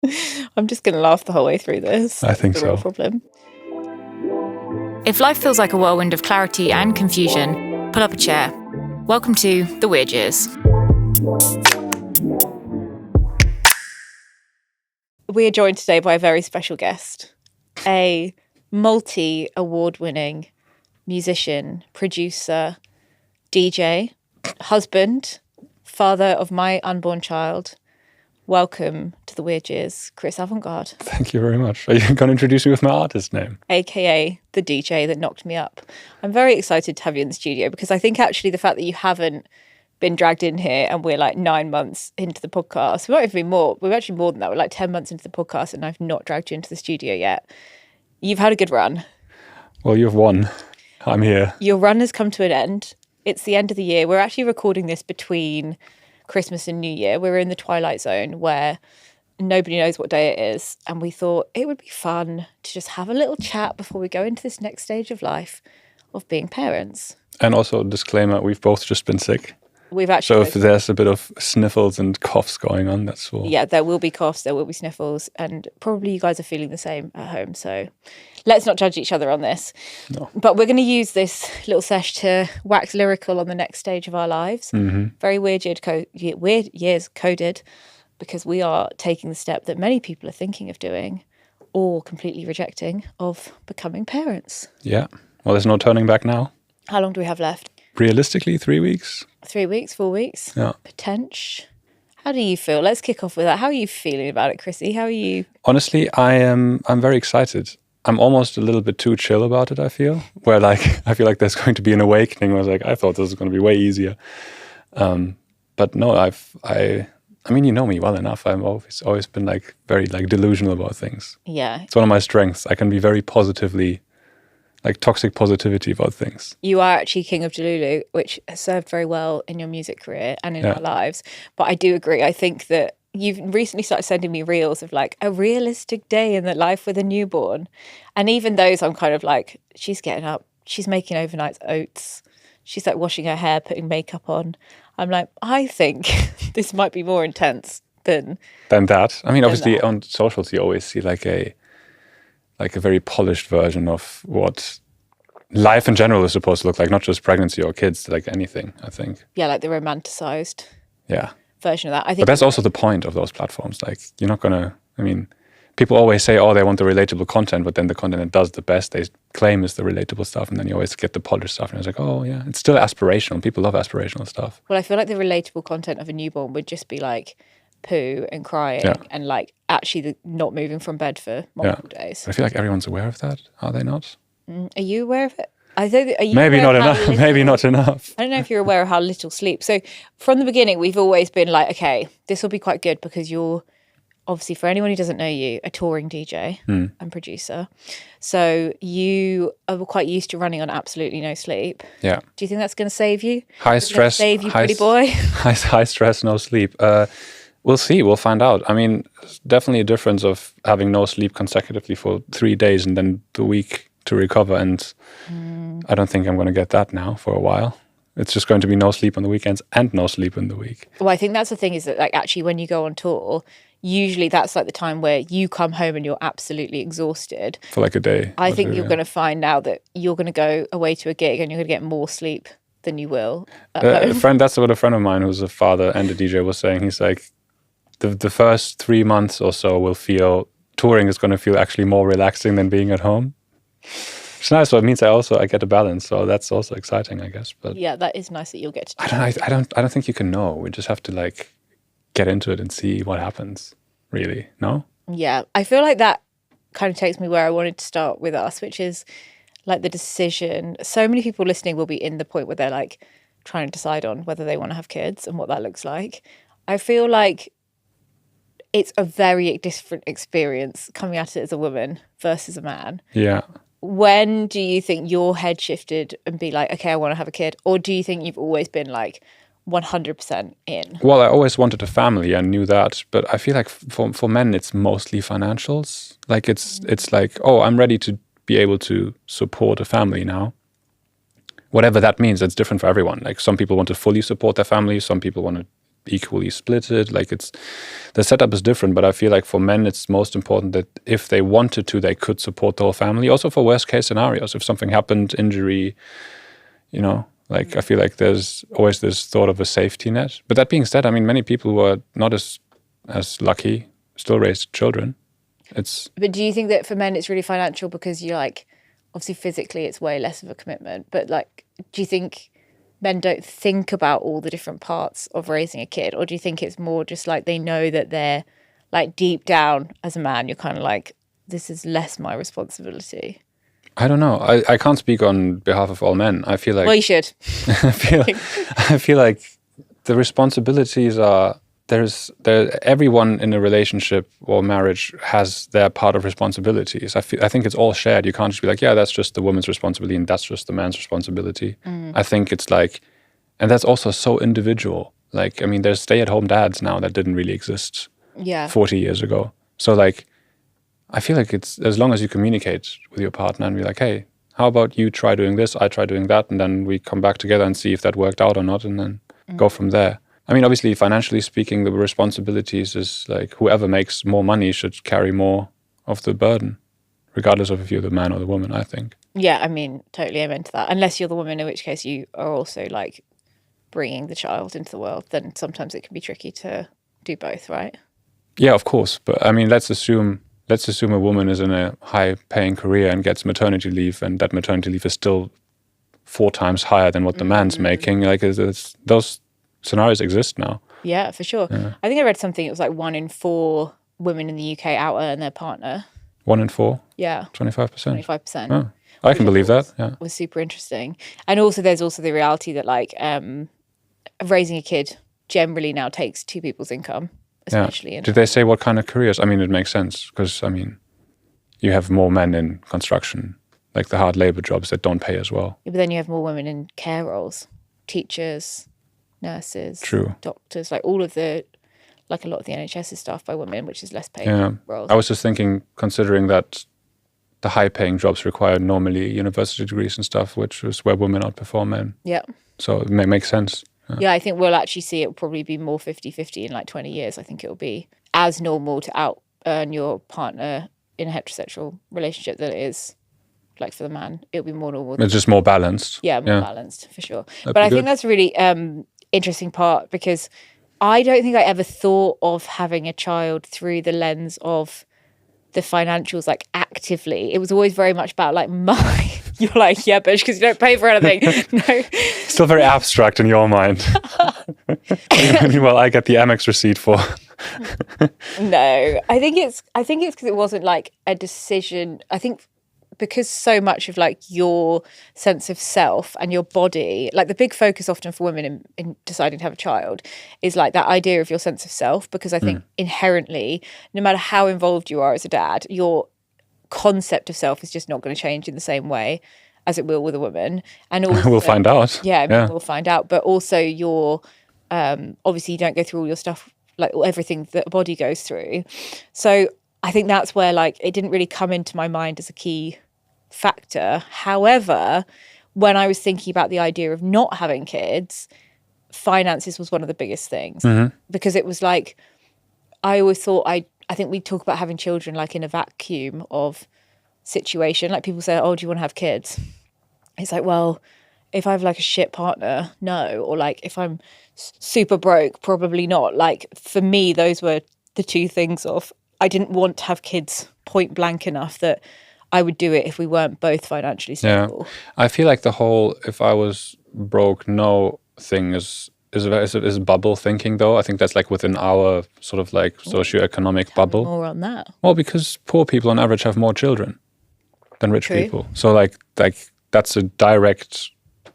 I'm just going to laugh the whole way through this. I think That's the real so. problem. If life feels like a whirlwind of clarity and confusion, pull up a chair. Welcome to The Weird Years. We are joined today by a very special guest, a multi-award-winning musician, producer, DJ, husband, father of my unborn child. Welcome to The Weird Years, Chris Avantgarde. Thank you very much. Are you going to introduce me with my artist name? AKA the DJ that knocked me up. I'm very excited to have you in the studio because I think actually the fact that you haven't been dragged in here and we're like 9 months into the podcast, we might even be more, we're actually more than that, we're like 10 months into the podcast and I've not dragged you into the studio yet. You've had a good run. Well, you've won. I'm here. Your run has come to an end. It's the end of the year. We're actually recording this between Christmas and New Year. We're in the twilight zone where nobody knows what day it is. And we thought it would be fun to just have a little chat before we go into this next stage of life of being parents. And also, disclaimer, we've both just been sick. We've actually... So if there's a bit of sniffles and coughs going on, that's all. Yeah, there will be coughs, there will be sniffles, and probably you guys are feeling the same at home. So let's not judge each other on this. No. But we're going to use this little sesh to wax lyrical on the next stage of our lives. Mm-hmm. Very weird years coded, because we are taking the step that many people are thinking of doing or completely rejecting, of becoming parents. Yeah. Well, there's no turning back now. How long do we have left? Realistically, 3 weeks. 3 weeks, 4 weeks? Yeah. Potential. How do you feel? Let's kick off with that. How are you feeling about it, Chrissy? How are you? Honestly, I'm very excited. I'm almost a little bit too chill about it, I feel. Where like, I feel like there's going to be an awakening where I was like, I thought this was going to be way easier. But no, I mean, you know me well enough. I've always been like very like delusional about things. Yeah. It's one of my strengths. I can be very positively, like toxic positivity about things. You are actually king of Delulu, which has served very well in your music career and in our lives. But I do agree. I think that you've recently started sending me reels of like a realistic day in the life with a newborn. And even those, I'm kind of like, she's getting up, she's making overnight oats, she's like washing her hair, putting makeup on. I'm like, I think this might be more intense than that. I mean, obviously that. On socials, you always see like a very polished version of what life in general is supposed to look like, not just pregnancy or kids, like anything, I think. Yeah, like the romanticized version of that. I think. But that's also the point of those platforms. Like, you're not going to, I mean, people always say, oh, they want the relatable content, but then the content that does the best, they claim is the relatable stuff, and then you always get the polished stuff, and it's like, oh, yeah, it's still aspirational. People love aspirational stuff. Well, I feel like the relatable content of a newborn would just be like poo and crying and like actually not moving from bed for multiple days. I feel like everyone's aware of that. Are they not? Are you aware of it? Are you maybe not enough. Maybe not enough. I don't know if you're aware of how little sleep. So from the beginning, we've always been like, okay, this will be quite good because you're obviously, for anyone who doesn't know you, a touring DJ and producer. So you are quite used to running on absolutely no sleep. Yeah. Do you think that's going to save you? High stress. Save you, pretty boy? High stress, no sleep. We'll see. We'll find out. I mean, it's definitely a difference of having no sleep consecutively for 3 days and then the week to recover. And I don't think I'm going to get that now for a while. It's just going to be no sleep on the weekends and no sleep in the week. Well, I think that's the thing, is that like actually when you go on tour, usually that's like the time where you come home and you're absolutely exhausted. For like a day. I think you're going to find now that you're going to go away to a gig and you're going to get more sleep than you will at home. That's what a friend of mine who's a father and a DJ was saying. He's like, the first 3 months or so will feel, touring is going to feel actually more relaxing than being at home. It's nice. So it means I get a balance. So that's also exciting, I guess. But yeah, that is nice that you'll get to do I don't think you can know. We just have to like get into it and see what happens, really. No? Yeah. I feel like that kind of takes me where I wanted to start with us, which is like the decision. So many people listening will be in the point where they're like trying to decide on whether they want to have kids and what that looks like. I feel like it's a very different experience coming at it as a woman versus a man. Yeah. When do you think your head shifted and be like, okay, I want to have a kid? Or do you think you've always been like 100% in? Well, I always wanted a family. I knew that. But I feel like for men, it's mostly financials. Like it's like, oh, I'm ready to be able to support a family now. Whatever that means, it's different for everyone. Like some people want to fully support their family. Some people want to equally split it. Like the setup is different, but I feel like for men, it's most important that if they wanted to, they could support the whole family. Also for worst case scenarios, if something happened, injury, you know, like I feel like there's always this thought of a safety net. But that being said, I mean, many people who are not as lucky still raise children. But do you think that for men it's really financial because you're like, obviously physically it's way less of a commitment, but like, do you think men don't think about all the different parts of raising a kid? Or do you think it's more just like they know that they're like deep down as a man, you're kind of like, this is less my responsibility? I don't know. I can't speak on behalf of all men. I feel like... Well, you should. I feel like the responsibilities are... everyone in a relationship or marriage has their part of responsibilities. I think it's all shared. You can't just be like, yeah, that's just the woman's responsibility and that's just the man's responsibility. I think it's like... And that's also so individual. Like, I mean, there's stay-at-home dads now that didn't really exist 40 years ago. So like... I feel like it's as long as you communicate with your partner and be like, hey, how about you try doing this, I try doing that, and then we come back together and see if that worked out or not, and then go from there. I mean, obviously, financially speaking, the responsibilities is like whoever makes more money should carry more of the burden, regardless of if you're the man or the woman, I think. Yeah, I mean, totally amen to that. Unless you're the woman, in which case you are also like bringing the child into the world, then sometimes it can be tricky to do both, right? Yeah, of course. But I mean, let's assume a woman is in a high-paying career and gets maternity leave, and that maternity leave is still 4 times higher than what the man's making. Like, those scenarios exist now. Yeah, for sure. Yeah. I think I read something, it was like 1 in 4 women in the UK out-earn their partner. 1 in 4? Yeah. 25%? 25%. Oh, I can believe that, yeah. Was super interesting. And also, there's also the reality that, like, raising a kid generally now takes 2 people's income. Especially. Yeah. Did they say what kind of careers? I mean, it makes sense because, I mean, you have more men in construction, like the hard labor jobs that don't pay as well. Yeah, but then you have more women in care roles, teachers, nurses, doctors, like all of the, like a lot of the NHS is staffed by women, which is less paid roles. I was just thinking, considering that the high-paying jobs require normally university degrees and stuff, which is where women outperform men. Yeah. So it makes sense. Yeah, I think we'll actually see it will probably be more 50-50 in like 20 years. I think it will be as normal to out-earn your partner in a heterosexual relationship than it is like for the man. It'll be more normal. It's just more balanced. Yeah, more balanced for sure. But I think that's a really interesting part because I don't think I ever thought of having a child through the lens of the financials like actively. It was always very much about like you're like, yeah, bitch, because you don't pay for anything. No. Still very abstract in your mind. Meanwhile, I get the Amex receipt for. No, I think it's because it wasn't like a decision. I think because so much of like your sense of self and your body, like the big focus often for women in deciding to have a child is like that idea of your sense of self, because I think inherently, no matter how involved you are as a dad, your concept of self is just not going to change in the same way as it will with a woman. And also, we'll find out. Yeah, we'll find out. But also your, obviously you don't go through all your stuff, like everything that a body goes through. So I think that's where like it didn't really come into my mind as a key factor. However, when I was thinking about the idea of not having kids, finances was one of the biggest things because it was like, I always thought I think we talk about having children like in a vacuum of situation. Like people say, oh, do you want to have kids? It's like, well, if I have like a shit partner, no. Or like if I'm super broke, probably not. Like for me, those were the 2 things of I didn't want to have kids point blank enough that I would do it if we weren't both financially stable. Yeah. I feel like the whole if I was broke, no thing is bubble thinking though. I think that's like within our sort of like socioeconomic bubble. More on that. Well, because poor people on average have more children than rich people. So like that's a direct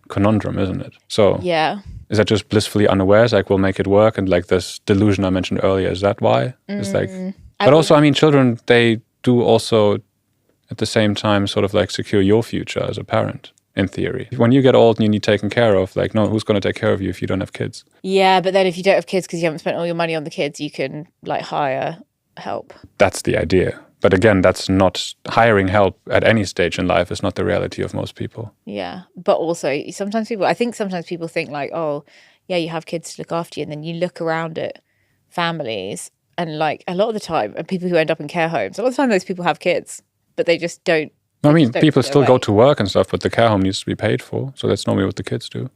conundrum, isn't it? So yeah. Is that just blissfully unaware? It's like we'll make it work, and like this delusion I mentioned earlier, is that why? It's like, but also, I mean, children, they do also at the same time sort of like secure your future as a parent, in theory. When you get old and you need taken care of, like, no, who's going to take care of you if you don't have kids? Yeah, but then if you don't have kids because you haven't spent all your money on the kids, you can like hire help. That's the idea. But again, that's not hiring help at any stage in life is not the reality of most people. Yeah. But also sometimes people think like, oh, yeah, you have kids to look after you, and then you look around at families, and like a lot of the time, and people who end up in care homes, a lot of the time those people have kids, but they just don't. I mean, don't people put it still go away. to work and stuff, but the care home needs to be paid for. So that's normally what the kids do.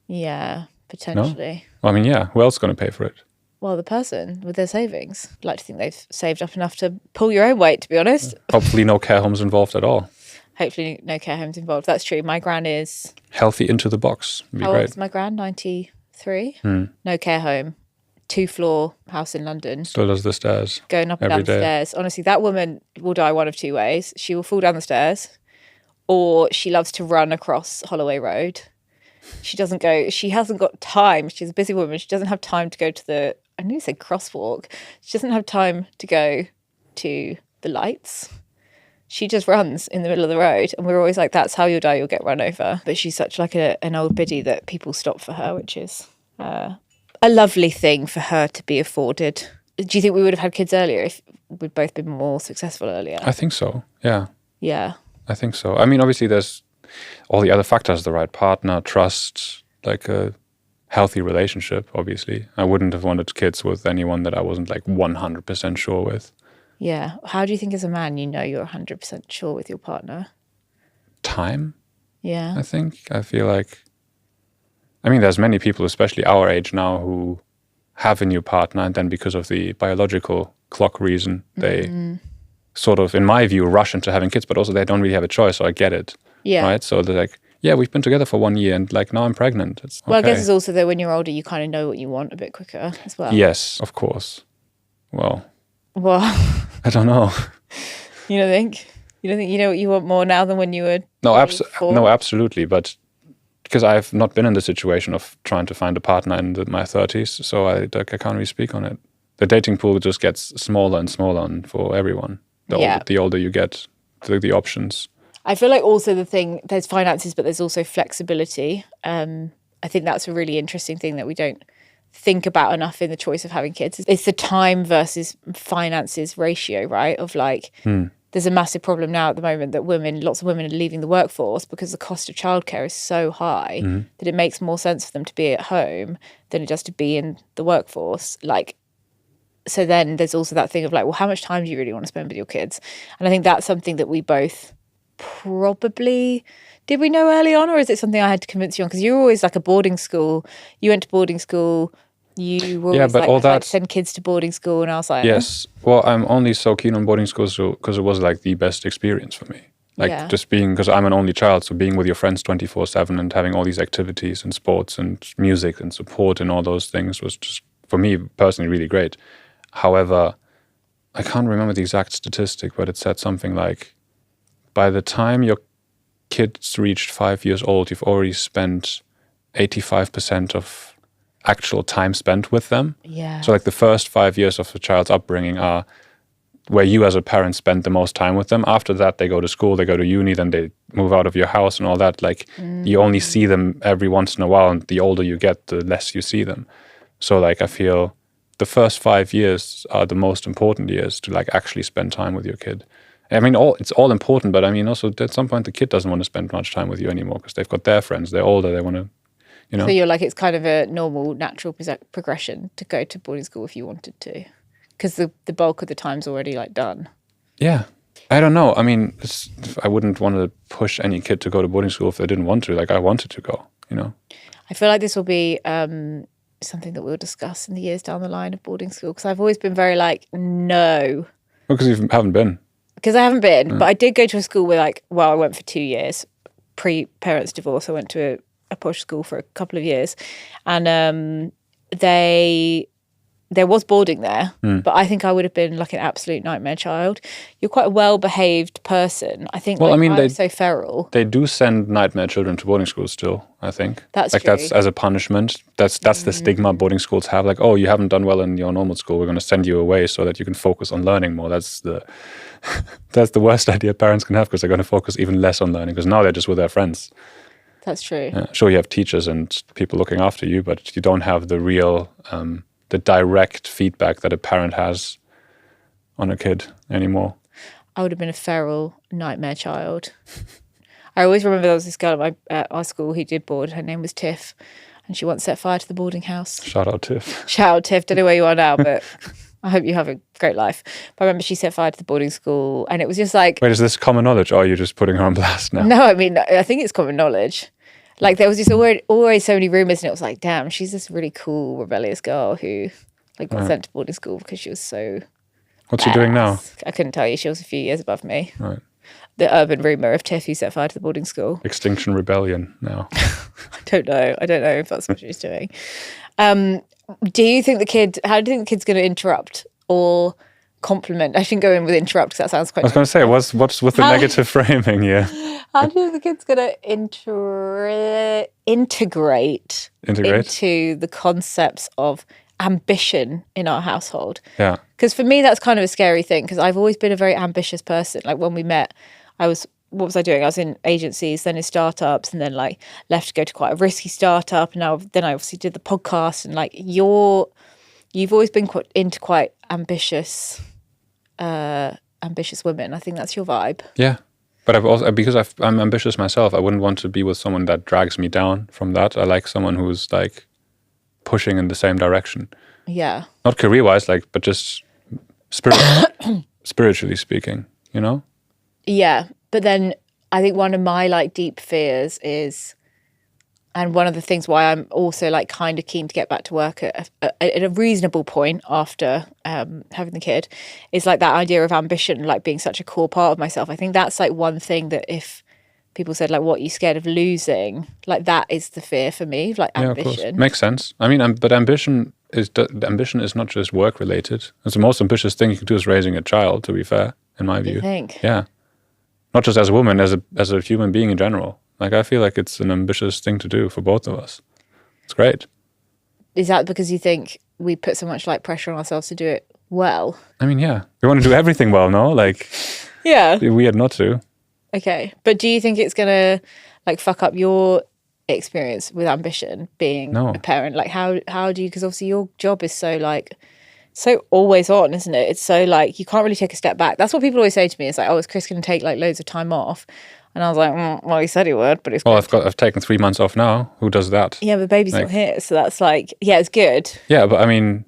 Yeah, potentially. Well, I mean, yeah, who else is going to pay for it? Well, the person with their savings. I'd like to think they've saved up enough to pull your own weight, to be honest. Hopefully no care homes involved at all. Hopefully no care homes involved. That's true. My gran is... Healthy into the box. Would be How old great. is my gran? 93? No care home. 2-floor house in London. Still does the stairs. Going up and every down the day. stairs. Honestly, that woman will die one of two ways. She will fall down the stairs, or she loves to run across Holloway Road. She hasn't got time. She's a busy woman. She doesn't have time to go to the, I knew you said crosswalk. She doesn't have time to go to the lights. She just runs in the middle of the road. And we're always like, that's how you'll die, you'll get run over. But she's such like an old biddy that people stop for her, which is a lovely thing for her to be afforded. Do you think we would have had kids earlier if we'd both been more successful earlier? I think so, yeah. Yeah. I think so. I mean, obviously there's all the other factors, the right partner, trust, like a healthy relationship, obviously. I wouldn't have wanted kids with anyone that I wasn't like 100% sure with. Yeah. How do you think as a man you know you're 100% sure with your partner? Time, Yeah. I think. I feel like, I mean, there's many people, especially our age now, who have a new partner, and then because of the biological clock reason, they sort of, in my view, rush into having kids, but also they don't really have a choice, so I get it. Yeah. Right? So they're like, yeah, we've been together for 1 year and like now I'm pregnant. It's okay. Well, I guess it's also that when you're older, you kind of know what you want a bit quicker as well. Yes, of course. Well, Well, I don't know. you don't think? You don't think you know what you want more now than when you were No, 24? absolutely. But because I've not been in the situation of trying to find a partner in my 30s, so I can't really speak on it. The dating pool just gets smaller and smaller for everyone. The older you get, the options. I feel like also the thing, there's finances, but there's also flexibility. I think that's a really interesting thing that we don't think about enough in the choice of having kids. It's the time versus finances ratio, right? Of like, there's a massive problem now at the moment that lots of women are leaving the workforce because the cost of childcare is so high that it makes more sense for them to be at home than it does to be in the workforce. Like, so then there's also that thing of like, well, how much time do you really want to spend with your kids? And I think that's something that we both probably, did we know early on, or is it something I had to convince you on? Because you were always like a boarding school. You went to boarding school. You were always like, I'd like to send kids to boarding school. And I was like, yes. Well, I'm only so keen on boarding schools because it was like the best experience for me. Like just being, because I'm an only child, so being with your friends 24/7 and having all these activities and sports and music and support and all those things was just, for me personally, really great. However, I can't remember the exact statistic, but it said something like, by the time your kids reached 5 years old, you've already spent 85% of actual time spent with them. Yeah. So like the first 5 years of a child's upbringing are where you as a parent spend the most time with them. After that, they go to school, they go to uni, then they move out of your house and all that. Like you only see them every once in a while, and the older you get, the less you see them. So like I feel the first 5 years are the most important years to like actually spend time with your kid. I mean, it's all important, but I mean also at some point the kid doesn't want to spend much time with you anymore because they've got their friends, they're older, they want to, you know. So you're like, it's kind of a normal, natural progression to go to boarding school if you wanted to, because the bulk of the time's already like done. Yeah. I don't know. I mean, I wouldn't want to push any kid to go to boarding school if they didn't want to. Like I wanted to go, you know. I feel like this will be something that we'll discuss in the years down the line of boarding school, because I've always been very like, no. Because you haven't been. Because I haven't been, but I did go to a school where I went for 2 years. Pre-parents' divorce, I went to a posh school for a couple of years. And there was boarding there, but I think I would have been like an absolute nightmare child. You're quite a well-behaved person. I think I'm so feral. They do send nightmare children to boarding schools still, I think. That's like true. That's as a punishment. That's the stigma boarding schools have. Like, oh, you haven't done well in your normal school, we're going to send you away so that you can focus on learning more. That's the worst idea parents can have, because they're going to focus even less on learning, because now they're just with their friends. That's true. Sure, you have teachers and people looking after you, but you don't have the real... the direct feedback that a parent has on a kid anymore. I would have been a feral nightmare child. I always remember there was this girl at our school who did board. Her name was Tiff. and she once set fire to the boarding house. Shout out Tiff. Shout out Tiff, don't know where you are now, but I hope you have a great life. But I remember she set fire to the boarding school, and it was just like... Wait, is this common knowledge, or are you just putting her on blast now? No, I mean, I think it's common knowledge. Like, there was just always so many rumours, and it was like, damn, she's this really cool, rebellious girl who like got sent to boarding school because she was so... What's she doing now? I couldn't tell you. She was a few years above me. Right. The urban rumour of Tiff who set fire to the boarding school. Extinction Rebellion now. I don't know if that's what she's doing. Do you think how do you think the kid's going to interrupt or compliment? I shouldn't go in with interrupt because that sounds quite... I was going to say, what's with the negative framing here? How do you think the kid's going to integrate into the concepts of ambition in our household? Yeah. Because for me, that's kind of a scary thing, because I've always been a very ambitious person. Like when we met, what was I doing? I was in agencies, then in startups, and then like left to go to quite a risky startup. And then I obviously did the podcast, and like you've always been into quite ambitious women. I think that's your vibe. Yeah. But I've also, because I'm ambitious myself, I wouldn't want to be with someone that drags me down from that. I like someone who's like pushing in the same direction. Yeah. Not career-wise, like, but just spiritually speaking, you know? Yeah. But then I think one of my like deep fears is, and one of the things why I'm also like kind of keen to get back to work at a reasonable point after having the kid, is like that idea of ambition, like being such a core part of myself. I think that's like one thing that if people said like, what are you scared of losing? Like that is the fear for me, like ambition. Yeah, of course. Makes sense. I mean, but ambition is not just work related. It's the most ambitious thing you can do is raising a child, to be fair, in my view. You think? Yeah. Not just as a woman, as a human being in general. Like, I feel like it's an ambitious thing to do for both of us. It's great. Is that because you think we put so much like pressure on ourselves to do it well? I mean, yeah. We want to do everything well, no? Like, yeah. It'd be weird not to. Okay. But do you think it's going to like fuck up your experience with ambition being a parent? Like how do you, because obviously your job is so always on, isn't it? It's so like you can't really take a step back. That's what people always say to me. It's like, oh, is Chris going to take like loads of time off? And I was like, well, he said he would, but it's... Well, I've taken 3 months off now. Who does that? Yeah, but baby's not here, so that's like, yeah, it's good. Yeah, but I mean,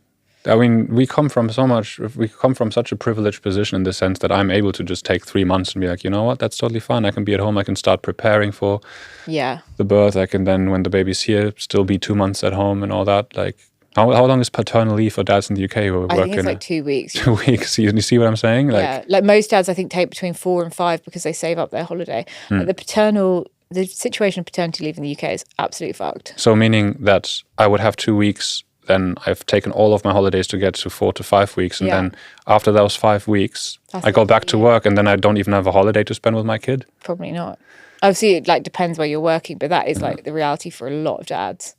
we come from such a privileged position in the sense that I'm able to just take 3 months and be like, you know what, that's totally fine. I can be at home. I can start preparing for the birth. I can then, when the baby's here, still be 2 months at home and all that. Like, how long is paternal leave for dads in the UK who work in? I think it's like 2 weeks. 2 weeks. You see what I'm saying? Like, yeah, like most dads, I think, take between 4 and 5 because they save up their holiday. Like the situation of paternity leave in the UK is absolutely fucked. So meaning that I would have 2 weeks, then I've taken all of my holidays to get to 4 to 5 weeks, and then after those 5 weeks, I go back to work, and then I don't even have a holiday to spend with my kid? Probably not. Obviously, it like depends where you're working, but that is like the reality for a lot of dads.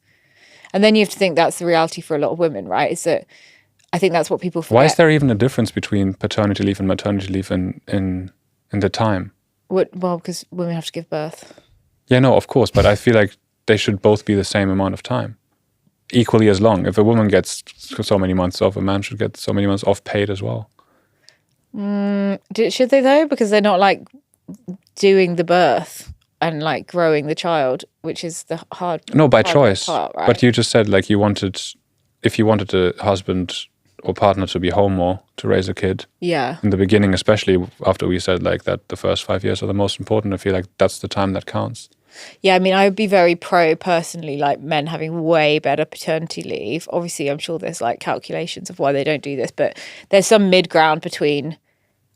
And then you have to think that's the reality for a lot of women, right? Is that I think that's what people forget. Why is there even a difference between paternity leave and maternity leave in the time? Well, because women have to give birth. Yeah, no, of course, but I feel like they should both be the same amount of time. Equally as long. If a woman gets so many months off, a man should get so many months off paid as well. Should they though? Because they're not like doing the birth and like growing the child, which is the hard by hard choice part, right? But you just said like if you wanted a husband or partner to be home more to raise a kid in the beginning, especially after we said like that the first 5 years are the most important, I feel like that's the time that counts. Yeah, I mean, I would be very pro personally, like men having way better paternity leave. Obviously, I'm sure there's like calculations of why they don't do this, but there's some mid-ground between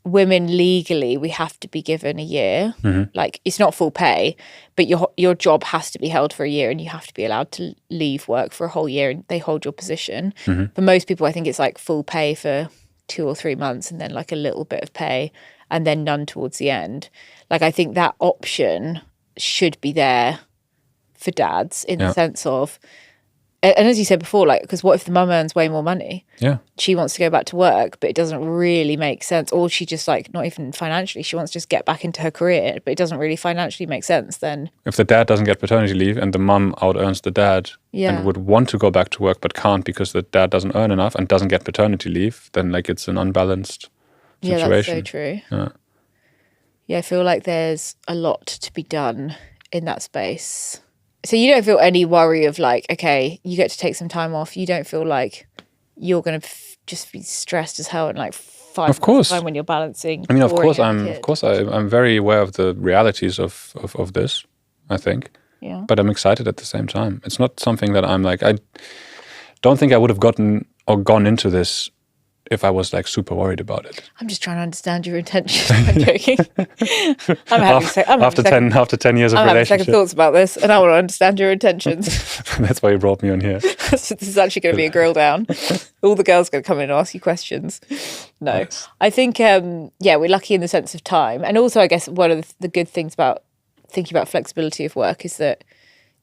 women legally, we have to be given a year. Like it's not full pay, but your job has to be held for a year and you have to be allowed to leave work for a whole year and they hold your position. For most people, I think it's like full pay for 2 or 3 months and then like a little bit of pay and then none towards the end. Like I think that option should be there for dads in the sense of, and as you said before, like, because what if the mum earns way more money? Yeah. She wants to go back to work, but it doesn't really make sense. Or she just like, not even financially, she wants to just get back into her career, but it doesn't really financially make sense then. If the dad doesn't get paternity leave and the mum out earns the dad and would want to go back to work but can't because the dad doesn't earn enough and doesn't get paternity leave, then like it's an unbalanced situation. Yeah, that's so true. Yeah, I feel like there's a lot to be done in that space. So you don't feel any worry of like, okay, you get to take some time off. You don't feel like you're going to just be stressed as hell and like find Of course. time when you're balancing. I mean, of touring course, and a kid. I'm very aware of the realities of this, I think. Yeah. But I'm excited at the same time. It's not something that I'm like, I don't think I would have gotten or gone into this if I was like super worried about it. I'm just trying to understand your intentions. I'm joking. After 10 years of I'm having relationship. second thoughts about this, and I want to understand your intentions. That's why you brought me on here. This is actually going to be a grill down. All the girls are going to come in and ask you questions. No, Nice. I think we're lucky in the sense of time, and also I guess one of the good things about thinking about flexibility of work is that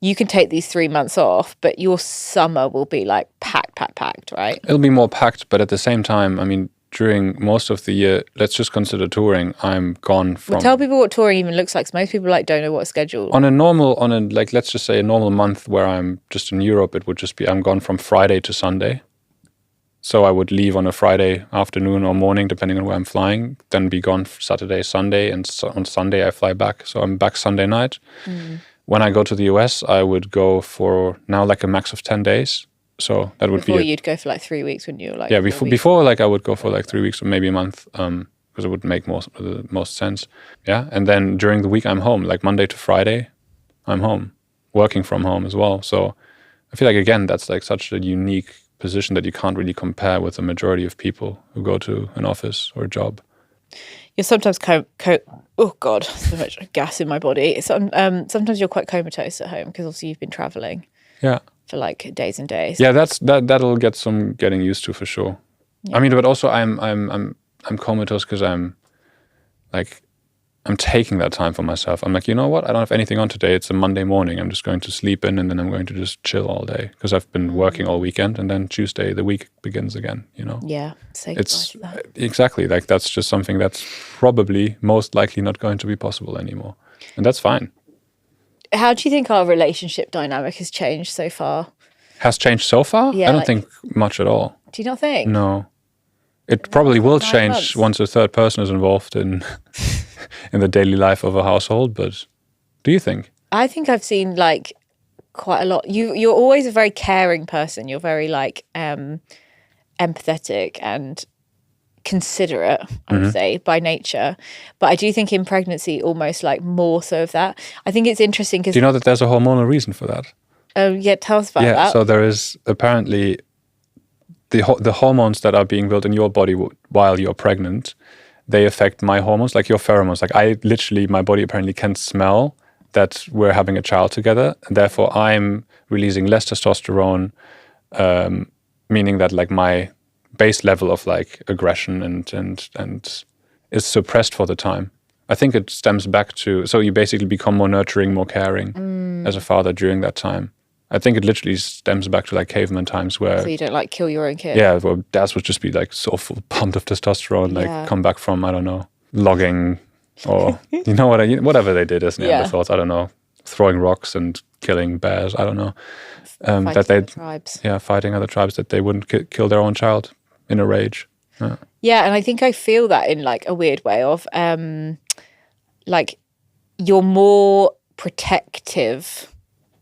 you can take these 3 months off, but your summer will be like packed, right? It'll be more packed, but at the same time, I mean, during most of the year, let's just consider touring. I'm gone from. Well, tell people what touring even looks like. 'Cause most people like don't know what a schedule. Like let's just say a normal month where I'm just in Europe, it would just be I'm gone from Friday to Sunday. So I would leave on a Friday afternoon or morning, depending on where I'm flying, then be gone Saturday, Sunday, and on Sunday I fly back. So I'm back Sunday night. When I go to the US, I would go for now like a max of 10 days. So that would Before be you'd go for like 3 weeks, wouldn't you? Like yeah. 4 weeks. Before like I would go for like 3 weeks or maybe a month, because it would make most sense. Yeah, and then during the week I'm home, like Monday to Friday, I'm home, working from home as well. So I feel like again that's like such a unique position that you can't really compare with the majority of people who go to an office or a job. You're sometimes oh god, so much gas in my body. Sometimes you're quite comatose at home because obviously you've been traveling Yeah. for like days and days. Yeah, that'll get some getting used to for sure. Yeah. I mean, but also I'm comatose because I'm taking that time for myself. I'm like, you know what? I don't have anything on today. It's a Monday morning. I'm just going to sleep in and then I'm going to just chill all day because I've been working all weekend and then Tuesday the week begins again, you know? Yeah, say goodbye It's to that. exactly like that's just something that's probably most likely not going to be possible anymore. And that's fine. How do you think our relationship dynamic has changed so far? Has changed so far? Yeah, I don't think much at all. Do you not think? No. It probably will 9 change months. once a third person is involved in in the daily life of a household, but do you think? I think I've seen like quite a lot. You're always a very caring person. You're very like empathetic and considerate, I would say, by nature. But I do think in pregnancy, almost like more so of that. I think it's interesting because Do you know that there's a hormonal reason for that? yeah, tell us about Yeah, that. so there is apparently the hormones that are being built in your body while you're pregnant, they affect my hormones, like your pheromones. Like my body apparently can smell that we're having a child together, and therefore I'm releasing less testosterone, meaning that like my base level of like aggression and is suppressed for the time. I think it stems back to, so you basically become more nurturing, more caring as a father during that time. I think it literally stems back to like caveman times where, So you don't like kill your own kid. yeah, well, dads would just be like so full pumped of testosterone, like Yeah. come back from, I don't know, logging or, you know what, whatever they did as Neanderthals, I don't know, throwing rocks and killing bears, I don't know. Fighting That they, the tribes. yeah, fighting other tribes that they wouldn't kill their own child in a rage. Yeah. Yeah, and I think I feel that in like a weird way of like you're more protective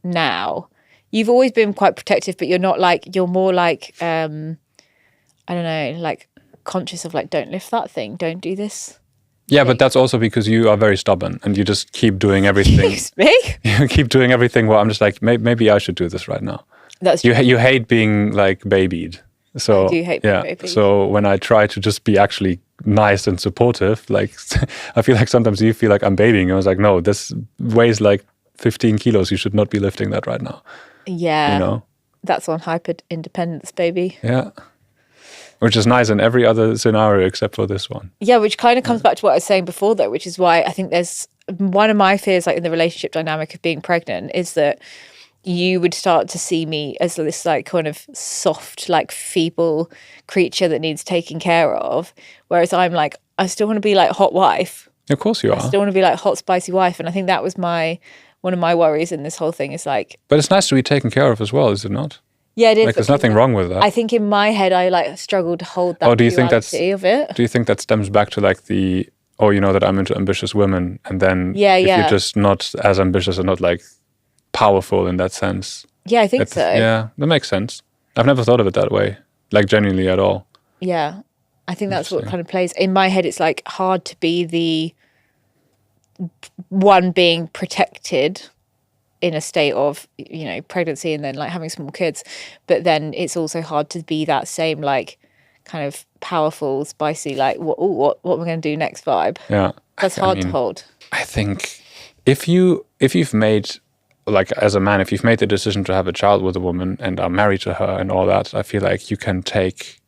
now. You've always been quite protective, but you're not like, you're more like I don't know, like conscious of like, don't lift that thing, don't do this. Yeah, but that's also because you are very stubborn and you just keep doing everything. Excuse me? You keep doing everything where I'm just like, maybe I should do this right now. That's You hate being like babied. So I do hate being yeah. babied. So when I try to just be actually nice and supportive, like I feel like sometimes you feel like I'm babying. I was like, no, this weighs like 15 kilos. You should not be lifting that right now. Yeah. You know? That's on hyper independence, baby. Yeah. Which is nice in every other scenario except for this one. Yeah, which kind of comes back to what I was saying before, though, which is why I think there's one of my fears, like in the relationship dynamic of being pregnant, is that you would start to see me as this like kind of soft, like feeble creature that needs taking care of. Whereas I'm like, I still want to be like hot wife. Of course you I are. still want to be like hot, spicy wife. And I think that was one of my worries in this whole thing is like. But it's nice to be taken care of as well, is it not? Yeah, it is. Like there's nothing wrong with that. I think in my head, I like struggle to hold that do you think duality of it. Do you think that stems back to like you know that I'm into ambitious women and then Yeah, if yeah. you're just not as ambitious and not like powerful in that sense. Yeah, I think so. Yeah, that makes sense. I've never thought of it that way, like genuinely at all. Yeah, I think that's what kind of plays in my head. It's like hard to be the one being protected in a state of, you know, pregnancy and then like having small kids, but then it's also hard to be that same like kind of powerful, spicy, like what we're going to do next vibe. Yeah, that's hard to hold. I think if you've made, like as a man, if you've made the decision to have a child with a woman and are married to her and all that, I feel like you can take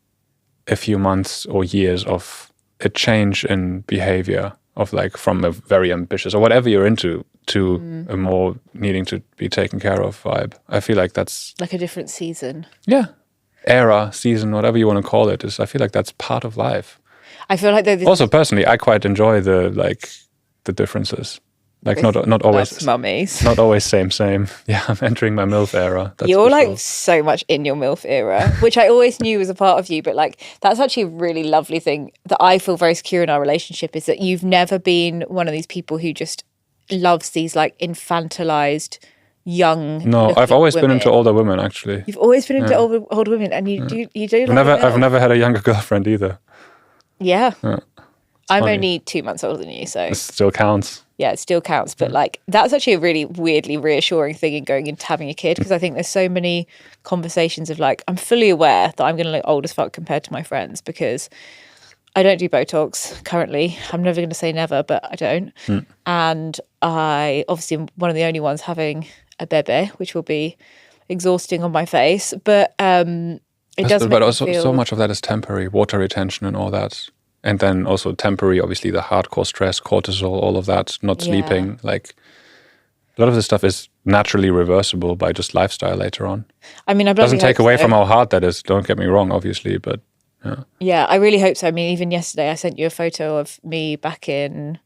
a few months or years of a change in behavior of like from a very ambitious or whatever you're into to a more needing to be taken care of vibe. I feel like that's like a different season. Yeah. Era, season, whatever you want to call it, I feel like that's part of life. I feel like also personally, I quite enjoy the differences. Like not always mummies. Not always same. Yeah, I'm entering my MILF era. You're like so much in your MILF era, which I always knew was a part of you, but like that's actually a really lovely thing that I feel very secure in our relationship, is that you've never been one of these people who just loves these like infantilized young. No, I've always been into older women actually. You've always been into older women, and you do. I've never had a younger girlfriend either. Yeah. I'm funny. only 2 months older than you, so it still counts. Yeah, it still counts. But like that's actually a really weirdly reassuring thing in going into having a kid, because I think there's so many conversations of like, I'm fully aware that I'm going to look old as fuck compared to my friends because I don't do Botox currently. I'm never going to say never, but I don't. And I obviously am one of the only ones having a bebe, which will be exhausting on my face. But it does. But also feel... so much of that is temporary, water retention and all that. And then also temporary, obviously, the hardcore stress, cortisol, all of that, not sleeping. Like a lot of this stuff is naturally reversible by just lifestyle later on. I mean, it doesn't take away from how hard that is. Don't get me wrong, obviously, but yeah. Yeah, I really hope so. I mean, even yesterday, I sent you a photo of me back in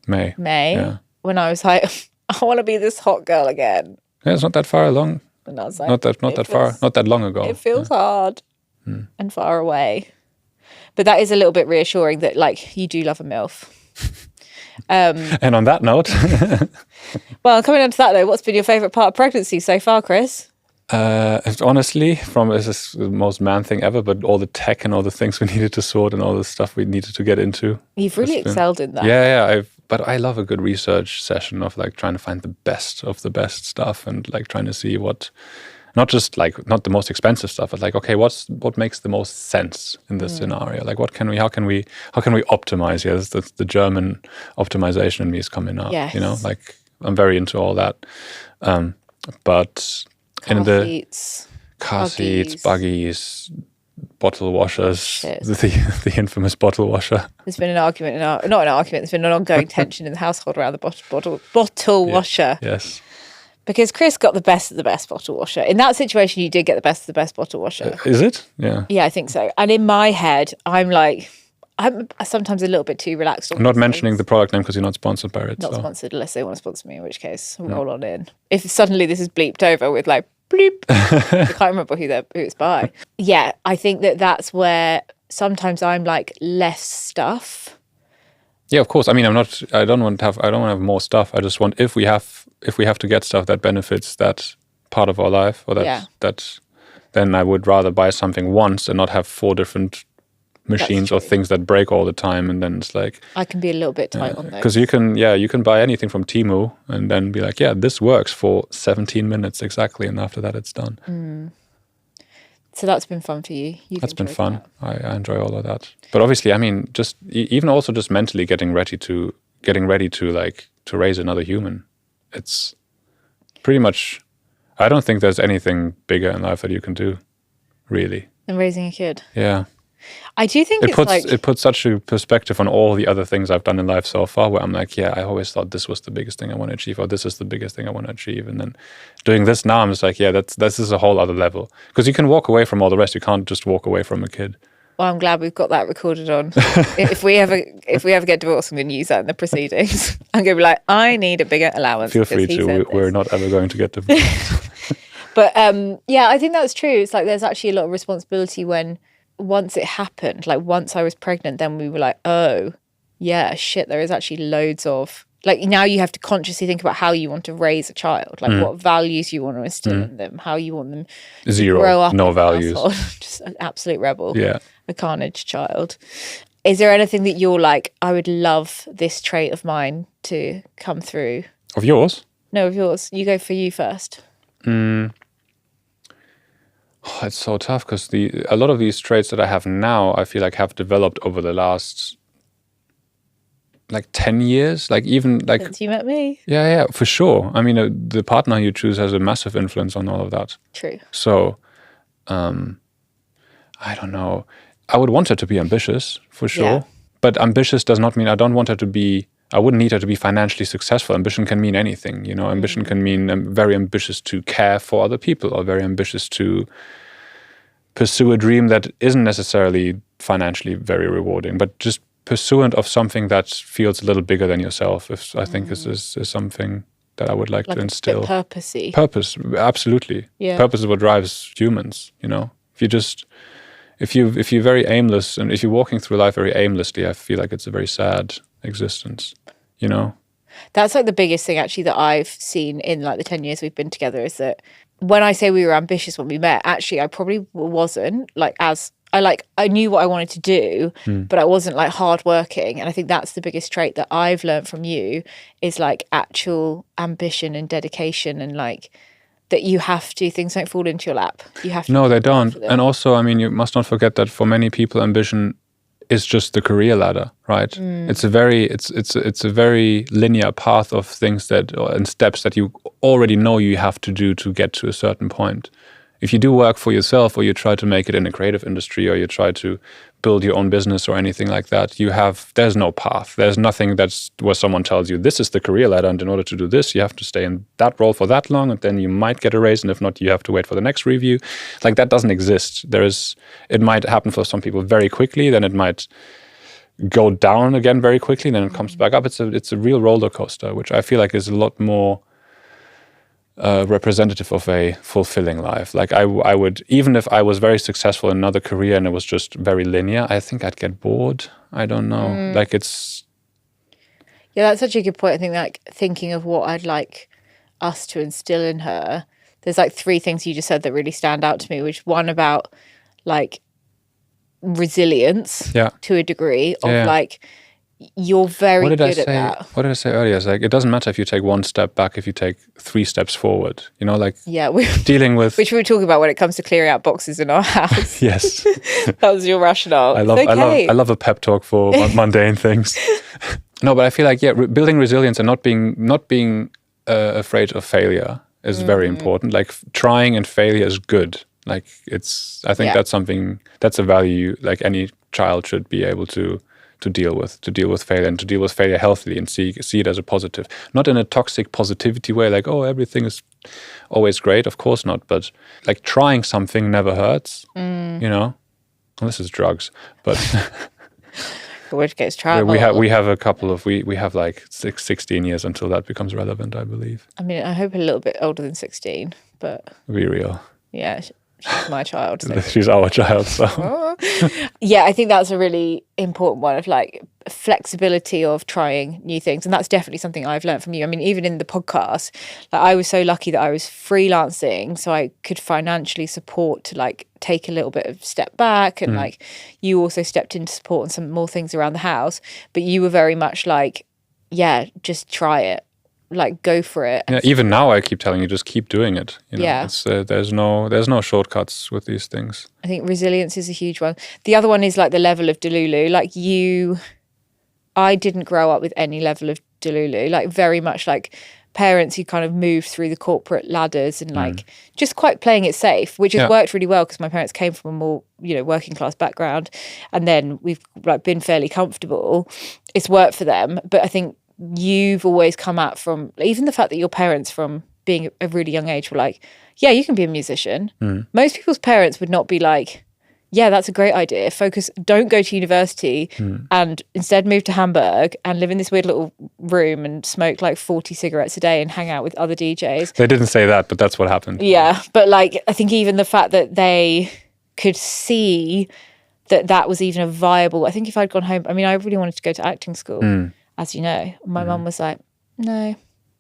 May, when I was like, I want to be this hot girl again. Yeah, it's not that far along. And I was like, not that long ago. It feels hard and far away. But that is a little bit reassuring that, like, you do love a MILF. And on that note... Well, coming on to that, though, what's been your favourite part of pregnancy so far, Chris? Honestly, this is the most man thing ever, but all the tech and all the things we needed to sort and all the stuff we needed to get into. You've really excelled in that. Yeah. But I love a good research session of, like, trying to find the best of the best stuff and, like, trying to see what... Not just like not the most expensive stuff, but like, okay, what makes the most sense in this scenario? Like, how can we optimize? Yeah, that's the German optimization in me is coming up. Yes. You know, like I'm very into all that. But car seats, buggies, bottle washers, the infamous bottle washer. There's been an argument not an argument. There's been an ongoing tension in the household around the bottle washer. Yes. Because Chris got the best of the best bottle washer. In that situation, you did get the best of the best bottle washer. Is it? Yeah. Yeah, I think so. And in my head, I'm sometimes a little bit too relaxed. I'm not mentioning the product name because you're not sponsored by it. Not sponsored unless they want to sponsor me, in which case, roll on in. If suddenly this is bleeped over with like, bleep, I can't remember who it's by. Yeah, I think that's where sometimes I'm like less stuff. Yeah, of course. I mean, I don't want to have more stuff. I just want if we have to get stuff that benefits that part of our life or that then I would rather buy something once and not have 4 different machines or things that break all the time. And then it's like I can be a little bit tight on those. Because you can buy anything from Temu and then be like, yeah, this works for 17 minutes exactly, and after that it's done. So that's been fun for you. That's been fun. I enjoy all of that. But obviously, I mean, just even also just mentally getting ready to like to raise another human. It's pretty much. I don't think there's anything bigger in life that you can do, really. Than raising a kid. Yeah. I do think it puts such a perspective on all the other things I've done in life so far, where I'm like, yeah, I always thought this was the biggest thing I want to achieve, or this is the biggest thing I want to achieve, and then doing this now, I'm just like, yeah, this is a whole other level, because you can walk away from all the rest. You can't just walk away from a kid. Well, I'm glad we've got that recorded on. If we ever get divorced, I'm going to use that in the proceedings. I'm going to be like, I need a bigger allowance. Feel free to. We're not ever going to get divorced. But yeah, I think that's true. It's like there's actually a lot of responsibility when. Once it happened, like once I was pregnant, then we were like, oh, yeah, shit, there is actually loads of, like now you have to consciously think about how you want to raise a child, like what values you want to instill in them, how you want them to grow up no in values. Just an absolute rebel, Yeah. a carnage child. Is there anything that you're like, I would love this trait of mine to come through? Of yours? No, of yours. You go for you first. Oh, it's so tough because a lot of these traits that I have now, I feel like have developed over the last like 10 years, like even like Since you met me. yeah, for sure. I mean, the partner you choose has a massive influence on all of that. True. So, I don't know. I would want her to be ambitious for sure, Yeah. but ambitious does not mean I don't want her to be. I wouldn't need her to be financially successful. Ambition can mean anything, you know. Ambition can mean very ambitious to care for other people, or very ambitious to pursue a dream that isn't necessarily financially very rewarding, but just pursuant of something that feels a little bigger than yourself. I think is something that I would like to instill. Purposey. Purpose, absolutely. Yeah. Purpose is what drives humans, you know. If you're very aimless, and if you're walking through life very aimlessly, I feel like it's a very sad existence, you know. That's like the biggest thing actually that I've seen in like the 10 years we've been together is that when I say we were ambitious when we met, actually I probably wasn't like I knew what I wanted to do, but I wasn't like hardworking. And I think that's the biggest trait that I've learned from you is like actual ambition and dedication, and like that you have to, things don't fall into your lap. You have to. No, they don't. And also, I mean, you must not forget that for many people, ambition is just the career ladder, right? It's a very linear path of things and steps that you already know you have to do to get to a certain point. If you do work for yourself, or you try to make it in a creative industry, or you try to build your own business or anything like that, there's no path. There's nothing that's where someone tells you this is the career ladder, and in order to do this, you have to stay in that role for that long, and then you might get a raise, and if not, you have to wait for the next review. Like that doesn't exist. It might happen for some people very quickly, then it might go down again very quickly, then it comes back up. It's a real roller coaster, which I feel like is a lot more representative of a fulfilling life. Like I would, even if I was very successful in another career and it was just very linear, I think I'd get bored. I don't know. Like it's... Yeah, that's such a good point. I think like thinking of what I'd like us to instill in her, there's like 3 things you just said that really stand out to me, which one about like resilience to a degree of like, you're very good at that. What did I say earlier? It's like, it doesn't matter if you take 1 step back, if you take 3 steps forward, you know, like dealing with... Which we were talking about when it comes to clearing out boxes in our house. Yes. That was your rationale. I love a pep talk for mundane things. No, but I feel like, building resilience and not being afraid of failure is very important. Like trying and failure is good. Like I think that's a value like any child should be able to deal with failure, and to deal with failure healthily, and see it as a positive, not in a toxic positivity way, like, oh, everything is always great. Of course not, but like trying something never hurts, you know, unless it's drugs. But in which case, travel. We have a couple of we have like 16 years until that becomes relevant, I believe. I mean, I hope a little bit older than 16, but be real. Yeah. She's my child. So. She's our child, so. Yeah, I think that's a really important one of like flexibility of trying new things. And that's definitely something I've learned from you. I mean, even in the podcast, like I was so lucky that I was freelancing, so I could financially support to like take a little bit of step back. And like you also stepped in to support on some more things around the house. But you were very much like, yeah, just try it. Like go for it. Yeah, even now I keep telling you, just keep doing it. You know? Yeah. It's, there's no shortcuts with these things. I think resilience is a huge one. The other one is like the level of delulu. Like I didn't grow up with any level of delulu. Like very much like parents who kind of moved through the corporate ladders and like just quite playing it safe, which has worked really well because my parents came from a more, you know, working class background, and then we've like been fairly comfortable. It's worked for them, but I think you've always come out from even the fact that your parents from being a really young age were like, yeah, you can be a musician. Most people's parents would not be like, yeah, that's a great idea. Don't go to university and instead move to Hamburg and live in this weird little room and smoke like 40 cigarettes a day and hang out with other DJs. They didn't say that, but that's what happened. Yeah, but like I think even the fact that they could see that was even a viable, I think if I'd gone home, I mean, I really wanted to go to acting school. As you know, my mum was like, No.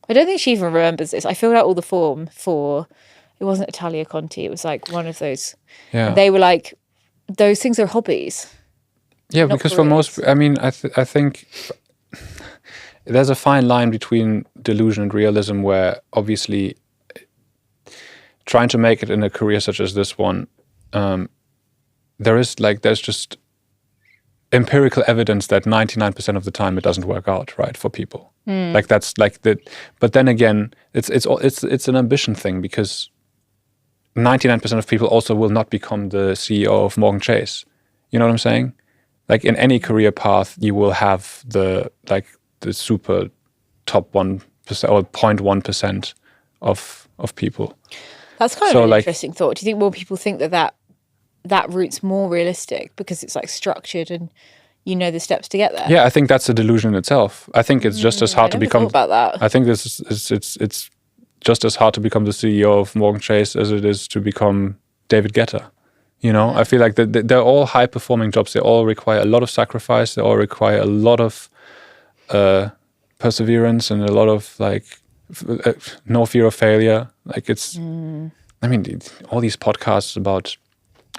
I don't think she even remembers this. I filled out all the form for, it wasn't Italia Conti, it was like one of those. Yeah. And they were like, those things are hobbies. Yeah, because for most, I mean, I think there's a fine line between delusion and realism, where obviously trying to make it in a career such as this one, there's just empirical evidence that 99% of the time it doesn't work out, right, for people. Like that's like the, but then again, it's an ambition thing, because 99% of people also will not become the CEO of Morgan Chase. You know what I'm saying? Like in any career path, you will have the super top 1% or 0.1% of people. That's kind of an interesting thought. Do you think more people think that route's more realistic because it's like structured and you know the steps to get there? Yeah, I think that's a delusion itself. I think it's just as hard to become. Thought about that. I think it's just as hard to become the CEO of Morgan Chase as it is to become David Guetta. You know, I feel like they're all high-performing jobs. They all require a lot of sacrifice. They all require a lot of perseverance and a lot of no fear of failure. Like it's, I mean, all these podcasts about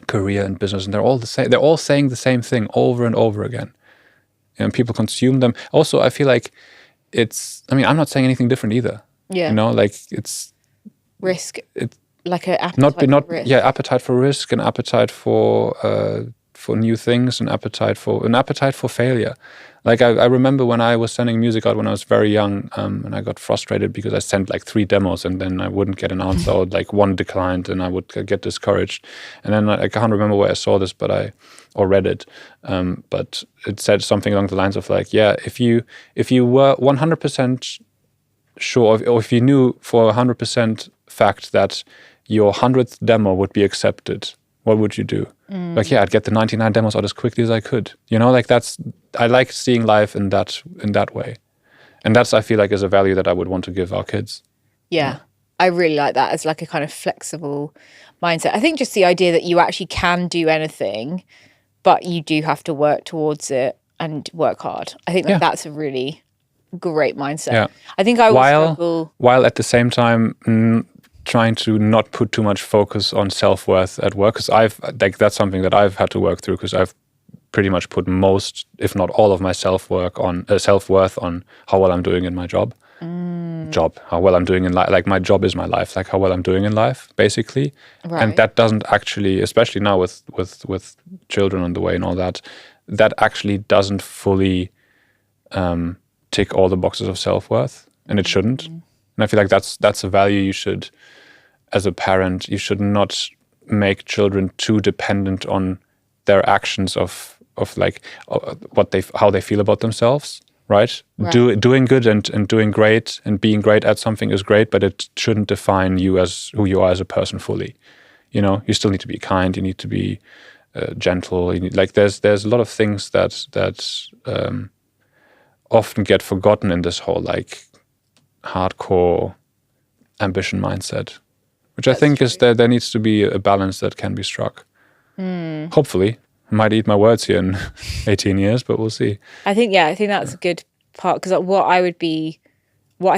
career and business, and they're all the same. They're all saying the same thing over and over again, and people consume them. Also, I feel like it's. I mean, I'm not saying anything different either. Yeah, you know, like it's risk. It's like an appetite for risk. Yeah, appetite for risk, and appetite for new things, and appetite for failure. Like I remember when I was sending music out when I was very young, and I got frustrated because I sent like 3 demos and then I wouldn't get an answer, or like one declined, and I would get discouraged. And then I can't remember where I saw this, or read it, but it said something along the lines of like, yeah, if you were 100% sure, or if you knew for 100% fact that your 100th demo would be accepted, what would you do? Like, yeah, I'd get the 99 demos out as quickly as I could. You know, like I like seeing life in that way. And that's, I feel like, is a value that I would want to give our kids. Yeah. I really like that as like a kind of flexible mindset. I think just the idea that you actually can do anything, but you do have to work towards it and work hard. I think that's a really great mindset. Yeah. I think I will struggle. While at the same time trying to not put too much focus on self-worth at work, because that's something that I've had to work through, because I've pretty much put most, if not all, of my self-worth on how well I'm doing in my job. How well I'm doing in life. Like, my job is my life. Like, how well I'm doing in life, basically. Right. And that doesn't actually, especially now with children on the way and all that, that actually doesn't fully tick all the boxes of self-worth, and it shouldn't. And I feel like that's a value you should, as a parent, you should not make children too dependent on their actions of like how they feel about themselves, right? Doing good and doing great and being great at something is great, but it shouldn't define you as who you are as a person fully. You know, you still need to be kind. You need to be gentle. You need, like, there's a lot of things that often get forgotten in this whole like hardcore ambition mindset, which I think is that there needs to be a balance that can be struck. Hopefully. I might eat my words here in 18 years, but we'll see. I think that's a good part, because what I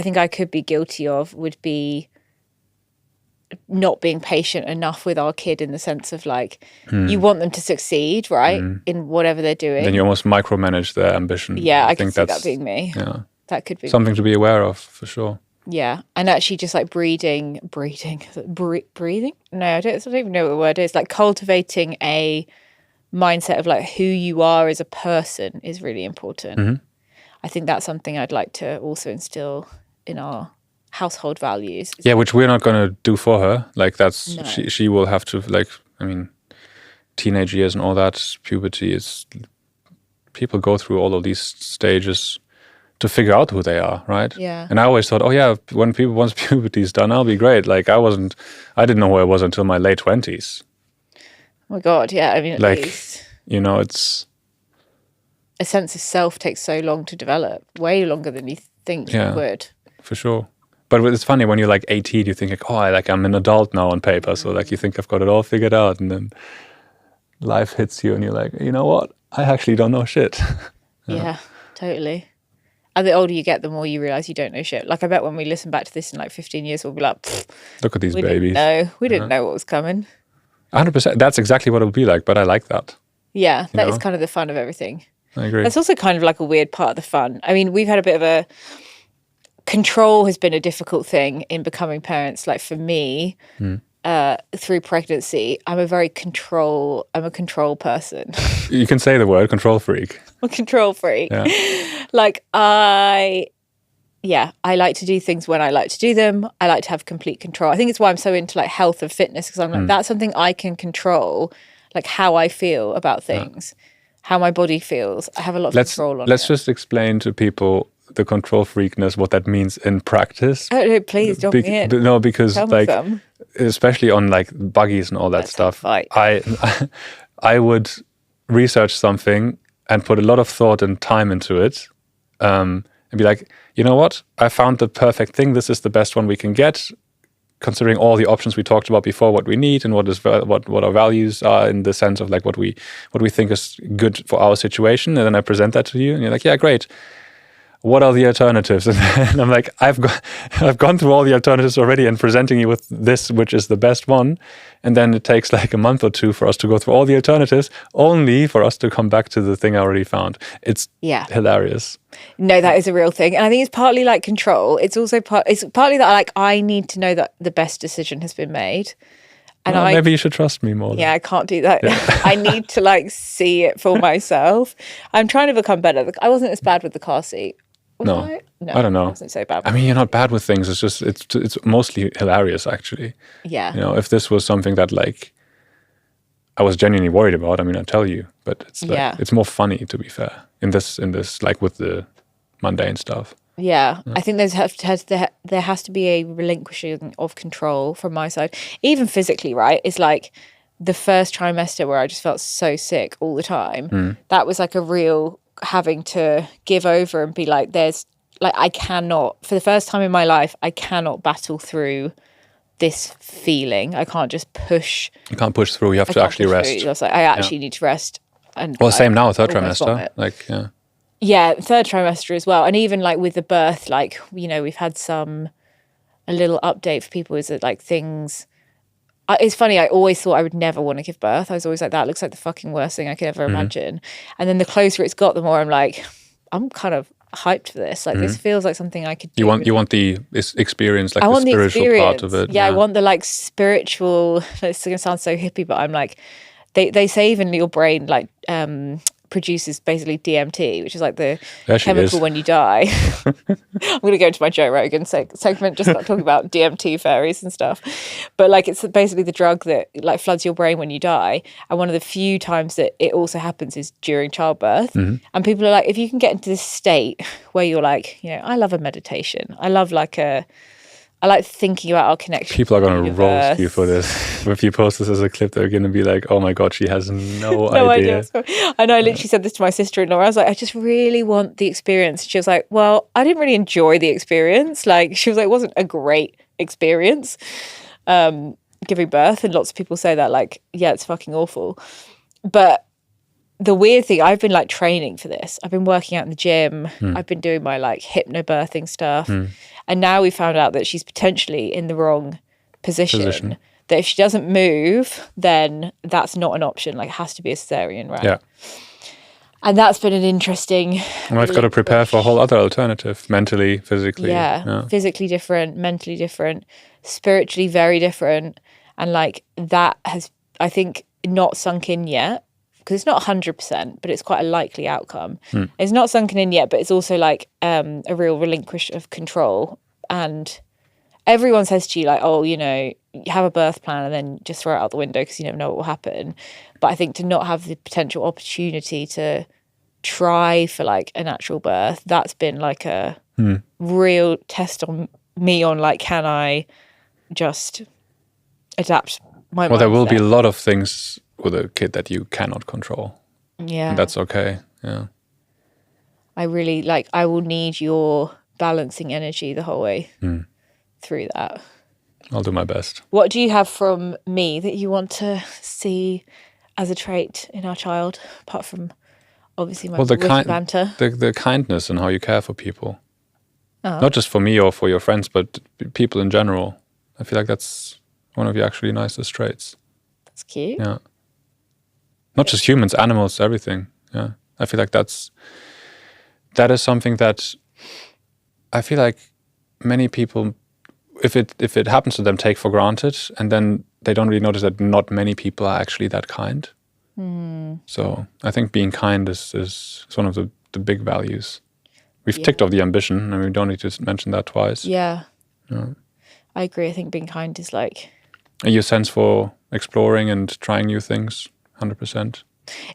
think I could be guilty of would be not being patient enough with our kid, in the sense of like, you want them to succeed, right? In whatever they're doing. Then you almost micromanage their ambition. Yeah, I can see that being me. Yeah. That could be something to be aware of, for sure. Yeah, and actually just like breathing. No, I don't even know what the word is. Like, cultivating a mindset of like who you are as a person is really important. I think that's something I'd like to also instill in our household values. Yeah, which we're not going to do for her. Like, that's she will have to, like, I mean, teenage years and all that, puberty is, people go through all of these stages to figure out who they are, right? Yeah. And I always thought, oh yeah, once puberty is done, I'll be great. Like, I didn't know who I was until my late 20s. Oh my God, yeah. I mean, at least, you know, it's a sense of self takes so long to develop, way longer than you think you would. For sure. But it's funny, when you're like 18, you think like, oh, I'm an adult now on paper. So like, you think I've got it all figured out, and then life hits you and you're like, you know what? I actually don't know shit. Yeah, totally. And the older you get, the more you realise you don't know shit. Like, I bet when we listen back to this in like 15 years, we'll be like, look at these we babies. We didn't know what was coming. 100%. That's exactly what it'll be like, but I like that. Yeah, that is kind of the fun of everything. I agree. That's also kind of like a weird part of the fun. I mean, we've had a bit of a... Control has been a difficult thing in becoming parents. Like for me, through pregnancy, I'm a control person. You can say the word control freak. I'm a control freak. Yeah. Like I like to do things when I like to do them. I like to have complete control. I think it's why I'm so into like health and fitness, because I'm like, that's something I can control, like how I feel about things, how my body feels. I have a lot of control on it. Let's just explain to people the control freakness, what that means in practice. Oh, no, please jump me in. No, because Tell like, especially on like buggies and all that stuff, I would research something and put a lot of thought and time into it, and be like, you know what? I found the perfect thing. This is the best one we can get, considering all the options we talked about before, what we need and what our values are in the sense of like what we think is good for our situation. And then I present that to you, and you're like, yeah, great. What are the alternatives? And I'm like, I've gone through all the alternatives already and presenting you with this, which is the best one. And then it takes like a month or two for us to go through all the alternatives, only for us to come back to the thing I already found. It's hilarious. No, that is a real thing. And I think it's partly like control. It's also partly that like I need to know that the best decision has been made. And well, maybe you should trust me more. Yeah, I can't do that. Yeah. I need to like see it for myself. I'm trying to become better. I wasn't as bad with the car seat. No, I don't know. I wasn't so bad. I mean, you're not bad with things. It's just it's mostly hilarious, actually. Yeah. You know, if this was something that like I was genuinely worried about, I mean, I'd tell you. But it's like it's more funny, to be fair. In this like with the mundane stuff. Yeah, I think there has to be a relinquishing of control from my side, even physically. Right? It's like the first trimester where I just felt so sick all the time. That was like a real having to give over and be like, there's like, I cannot, for the first time in my life, I cannot battle through this feeling. I can't just push. You can't push through. You have to actually rest. I was like, I actually need to rest. And well, same now, third trimester. Like, yeah, third trimester as well. And even like with the birth, like, you know, we've had a little update for people is that like things, it's funny, I always thought I would never want to give birth. I was always like, that looks like the fucking worst thing I could ever imagine. And then the closer it's got, the more I'm like, I'm kind of hyped for this. Like, this feels like something I could do. You want the experience, like the spiritual part of it. Yeah, I want the like spiritual, it's going to sound so hippie, but I'm like, they say even your brain like produces basically DMT, which is like the chemical when you die. I'm going to go into my Joe Rogan segment, just talking about DMT fairies and stuff. But like, it's basically the drug that like floods your brain when you die. And one of the few times that it also happens is during childbirth. And people are like, if you can get into this state where you're like, you know, I love a meditation. I like thinking about our connection. People are going to roast you for this. If you post this as a clip, they're going to be like, oh my God, she has no idea. I know, I literally said this to my sister-in-law. I was like, I just really want the experience. She was like, well, I didn't really enjoy the experience. Like, she was like, it wasn't a great experience giving birth. And lots of people say that, like, yeah, it's fucking awful. But the weird thing, I've been like training for this. I've been working out in the gym. I've been doing my like hypnobirthing stuff. And now we found out that she's potentially in the wrong position. That if she doesn't move, then that's not an option. Like, it has to be a cesarean, right? Yeah. And that's been an interesting... And I've got to prepare for a whole other alternative, mentally, physically. Yeah, physically different, mentally different, spiritually very different. And like, that has, I think, not sunk in yet. Because it's not 100%, but it's quite a likely outcome. It's not sunken in yet, but it's also like a real relinquish of control. And everyone says to you like, oh, you know, you have a birth plan and then just throw it out the window because you never know what will happen. But I think to not have the potential opportunity to try for like a natural birth, that's been like a real test on me on like, can I just adapt my mindset? Well, there will be a lot of things with a kid that you cannot control. Yeah. And that's okay. Yeah. I really like, I will need your balancing energy the whole way through that. I'll do my best. What do you have from me that you want to see as a trait in our child, apart from Obviously, my Well, the witty banter. the kindness and how you care for people, Oh, not just for me or for your friends, but people in general. I feel like that's one of your actually nicest traits. that's cute. Yeah. Not just humans, animals, everything. Yeah. I feel like that is something that I feel like many people, if it happens to them, take for granted, and then they don't really notice that not many people are actually that kind. So I think being kind is one of the big values. We've ticked off the ambition, and we don't need to mention that twice. Yeah. I agree. I think being kind is like... Your sense for exploring and trying new things, 100%.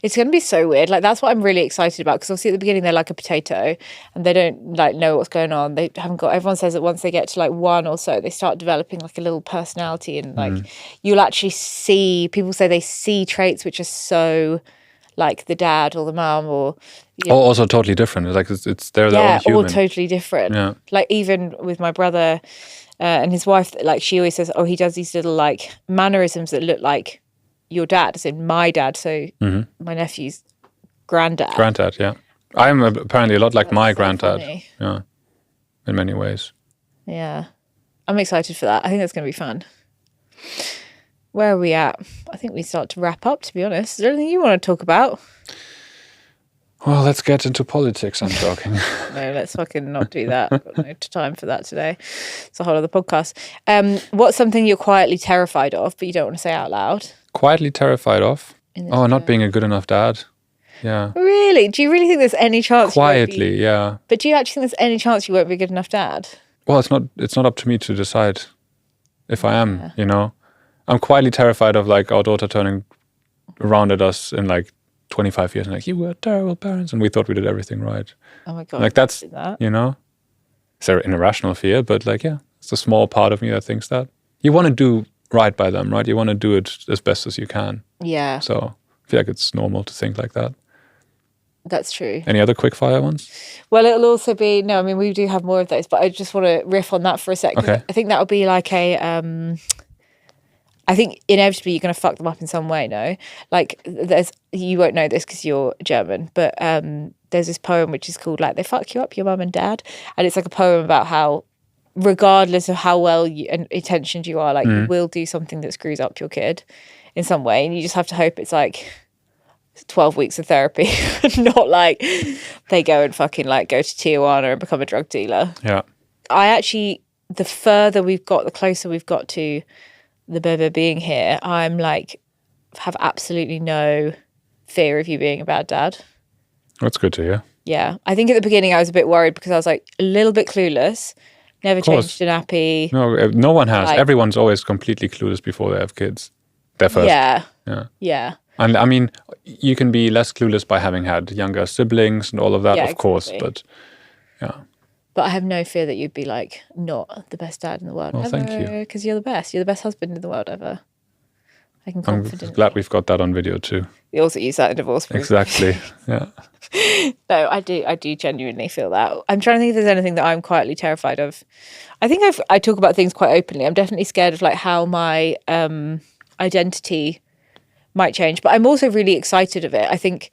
It's going to be so weird. Like, that's what I'm really excited about, because obviously at the beginning they're like a potato and they don't like know what's going on. They haven't got... Everyone says that once they get to like 1 or so, they start developing like a little personality, and like you'll actually see... People say they see traits which are so like the dad or the mum, or... You know, Also totally different. Like it's they're their own human. all totally different. Yeah. Like even with my brother and his wife, like she always says, oh, he does these little like mannerisms that look like your dad, as in my dad. So my nephew's granddad. Granddad, yeah. I am apparently a lot like my so granddad. funny. Yeah, in many ways. Yeah. I'm excited for that. I think that's going to be fun. Where are we at? I think we start to wrap up, to be honest. Is there anything you want to talk about? Well, let's get into politics, I'm talking. No, let's fucking not do that. I've got no time for that today. It's a whole other podcast. What's something you're quietly terrified of, but you don't want to say out loud? Quietly terrified of? Not being a good enough dad. Yeah. Really? Do you really think there's any chance? Quietly, yeah. But do you actually think there's any chance you won't be a good enough dad? Well, it's not up to me to decide if I am, you know. I'm quietly terrified of like our daughter turning around at us in like 25 years and like, you were terrible parents and we thought we did everything right. Oh my God. Like that's, that. you know, it's an irrational fear, but like, yeah, it's a small part of me that thinks that. You want to do right by them, right? You want to do it as best as you can. Yeah. So I feel like it's normal to think like that. That's true. Any other quick fire ones? Well, it'll also be, no, I mean, we do have more of those, but I just want to riff on that for a second. Okay. I think that'll be like I think inevitably you're going to fuck them up in some way, no? Like, you won't know this because you're German, but there's this poem which is called, like, They Fuck You Up, Your Mum and Dad. And it's like a poem about how, regardless of how well and intentioned you are, like, you will do something that screws up your kid in some way. And you just have to hope it's like 12 weeks of therapy, not like they go and fucking, like, go to Tijuana and become a drug dealer. Yeah. I actually, the further we've got, the closer we've got to the baby being here, I'm like, have absolutely no fear of you being a bad dad. That's good to hear. Yeah. I think at the beginning I was a bit worried because I was like a little bit clueless, never changed a nappy. No one has. Like, everyone's always completely clueless before they have kids. Their first. Yeah. And I mean, you can be less clueless by having had younger siblings and all of that, of course, but yeah. But I have no fear that you'd be like not the best dad in the world ever. Thank you. Because you're the best. You're the best husband in the world ever. I can confidently. I'm glad we've got that on video too. We also use that in divorce. Exactly. Yeah. No, I do genuinely feel that. I'm trying to think if there's anything that I'm quietly terrified of. I think I talk about things quite openly. I'm definitely scared of like how my identity might change, but I'm also really excited of it. I think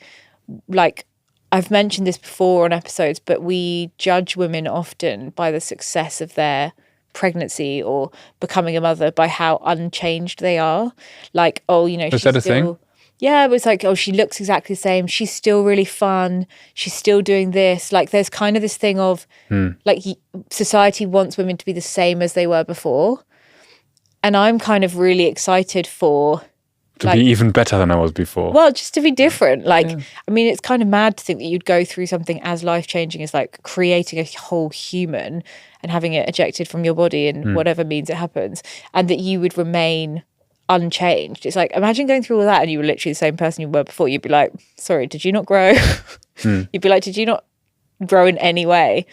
like I've mentioned this before on episodes, but we judge women often by the success of their pregnancy or becoming a mother by how unchanged they are. Like, oh, you know, is that a thing? Yeah, it was like, oh, she looks exactly the same. She's still really fun. She's still doing this. Like, there's kind of this thing of like society wants women to be the same as they were before. And I'm kind of really excited for to be even better than I was before. Well, just to be different. Like, I mean, it's kind of mad to think that you'd go through something as life-changing as like creating a whole human and having it ejected from your body in whatever means it happens, and that you would remain unchanged. It's like, imagine going through all that and you were literally the same person you were before. You'd be like, sorry, did you not grow? You'd be like, did you not grow in any way?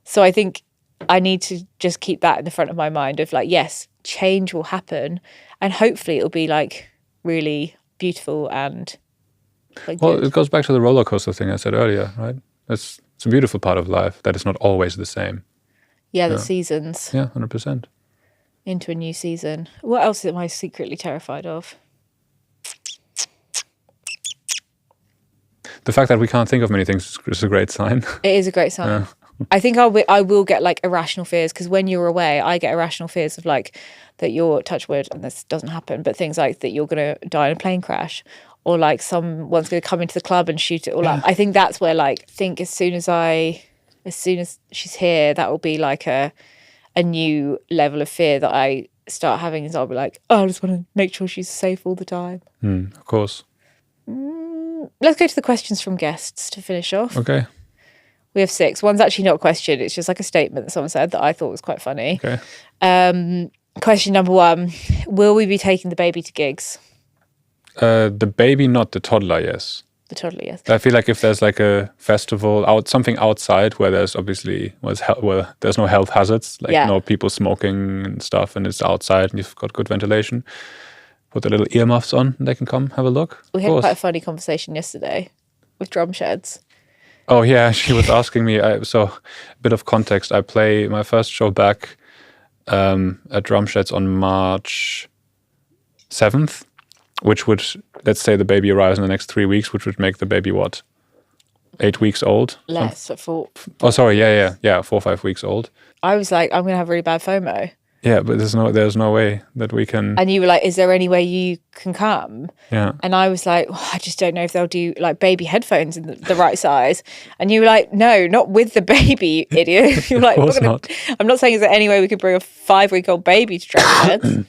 So I think I need to just keep that in the front of my mind of like, yes, change will happen and hopefully it'll be like really beautiful and like well, good. It goes back to the roller coaster thing I said earlier, right? It's a beautiful part of life that it's not always the same. Yeah, the seasons. Yeah, 100%. Into a new season. What else am I secretly terrified of? The fact that we can't think of many things is a great sign. It is a great sign. Yeah. I think I will get like irrational fears, because when you're away, I get irrational fears of like that you're, touch wood, and this doesn't happen, but things like that you're going to die in a plane crash, or like someone's going to come into the club and shoot it all up. I think that's where like, as soon as she's here, that will be like a new level of fear that I start having, is I'll be like, oh, I just want to make sure she's safe all the time. Of course. Let's go to the questions from guests to finish off. Okay. We have 6. One's actually not a question. It's just like a statement that someone said that I thought was quite funny. Okay. Question number 1. Will we be taking the baby to gigs? The baby, not the toddler, yes. The toddler, yes. I feel like if there's like a festival, something outside where there's obviously, where there's no health hazards, like no people smoking and stuff, and it's outside and you've got good ventilation, put the little earmuffs on and they can come have a look. We had quite a funny conversation yesterday with drum sheds. Oh yeah, she was asking me, so a bit of context, I play my first show back at Drum Sheds on March 7th, which would, let's say the baby arrives in the next 3 weeks, which would make the baby what? 8 weeks old? Less, at 4. Oh, sorry, yeah, 4 or 5 weeks old. I was like, I'm going to have really bad FOMO. Yeah, but there's no way that we can. And you were like, is there any way you can come? Yeah. And I was like, oh, I just don't know if they'll do like baby headphones in the right size. And you were like, no, not with the baby, idiot. You're like, I'm not saying is there any way we could bring a 5-week-old baby to Drum Sheds.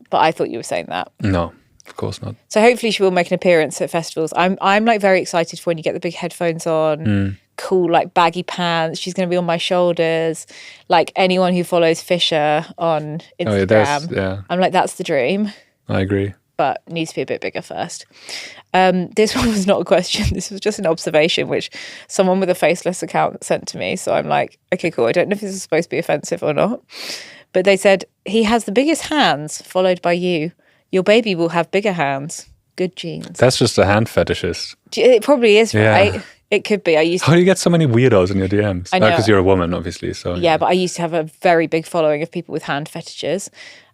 But I thought you were saying that. No, of course not. So hopefully she will make an appearance at festivals. I'm like very excited for when you get the big headphones on. Cool, like baggy pants. She's going to be on my shoulders. Like anyone who follows Fisher on Instagram, I'm like, that's the dream. I agree. But needs to be a bit bigger first. This one was not a question. This was just an observation, which someone with a faceless account sent to me. So I'm like, okay, cool. I don't know if this is supposed to be offensive or not. But they said, he has the biggest hands, followed by you. Your baby will have bigger hands. Good genes. That's just a hand fetishist. It probably is, right? It could be. How do you get so many weirdos in your DMs? I know. Because you're a woman, obviously. So yeah, but I used to have a very big following of people with hand fetishes.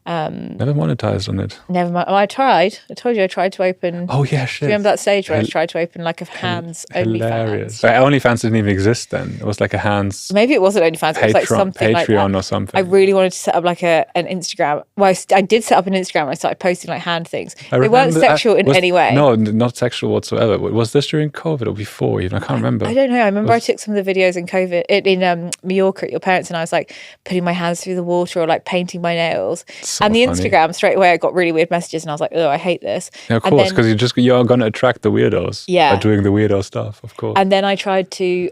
Never monetized on it. Never mind. Oh, I tried. I told you I tried to open. Oh yeah, shit. Do you remember that stage where I tried to open like a hands hilarious. OnlyFans? OnlyFans didn't even exist then. It was like a hands. Maybe it wasn't OnlyFans. It was like something like that. Patreon or something. I really wanted to set up like an Instagram. Well, I did set up an Instagram and I started posting like hand things. They weren't sexual in any way. No, not sexual whatsoever. Was this during COVID or before even? I can't remember. I don't know. I remember I took some of the videos in COVID in Mallorca at your parents, and I was like putting my hands through the water or like painting my nails. So and the funny. Instagram, straight away I got really weird messages and I was like, oh, I hate this. Yeah, of course, because you're going to attract the weirdos by doing the weirdo stuff, of course. And then I tried to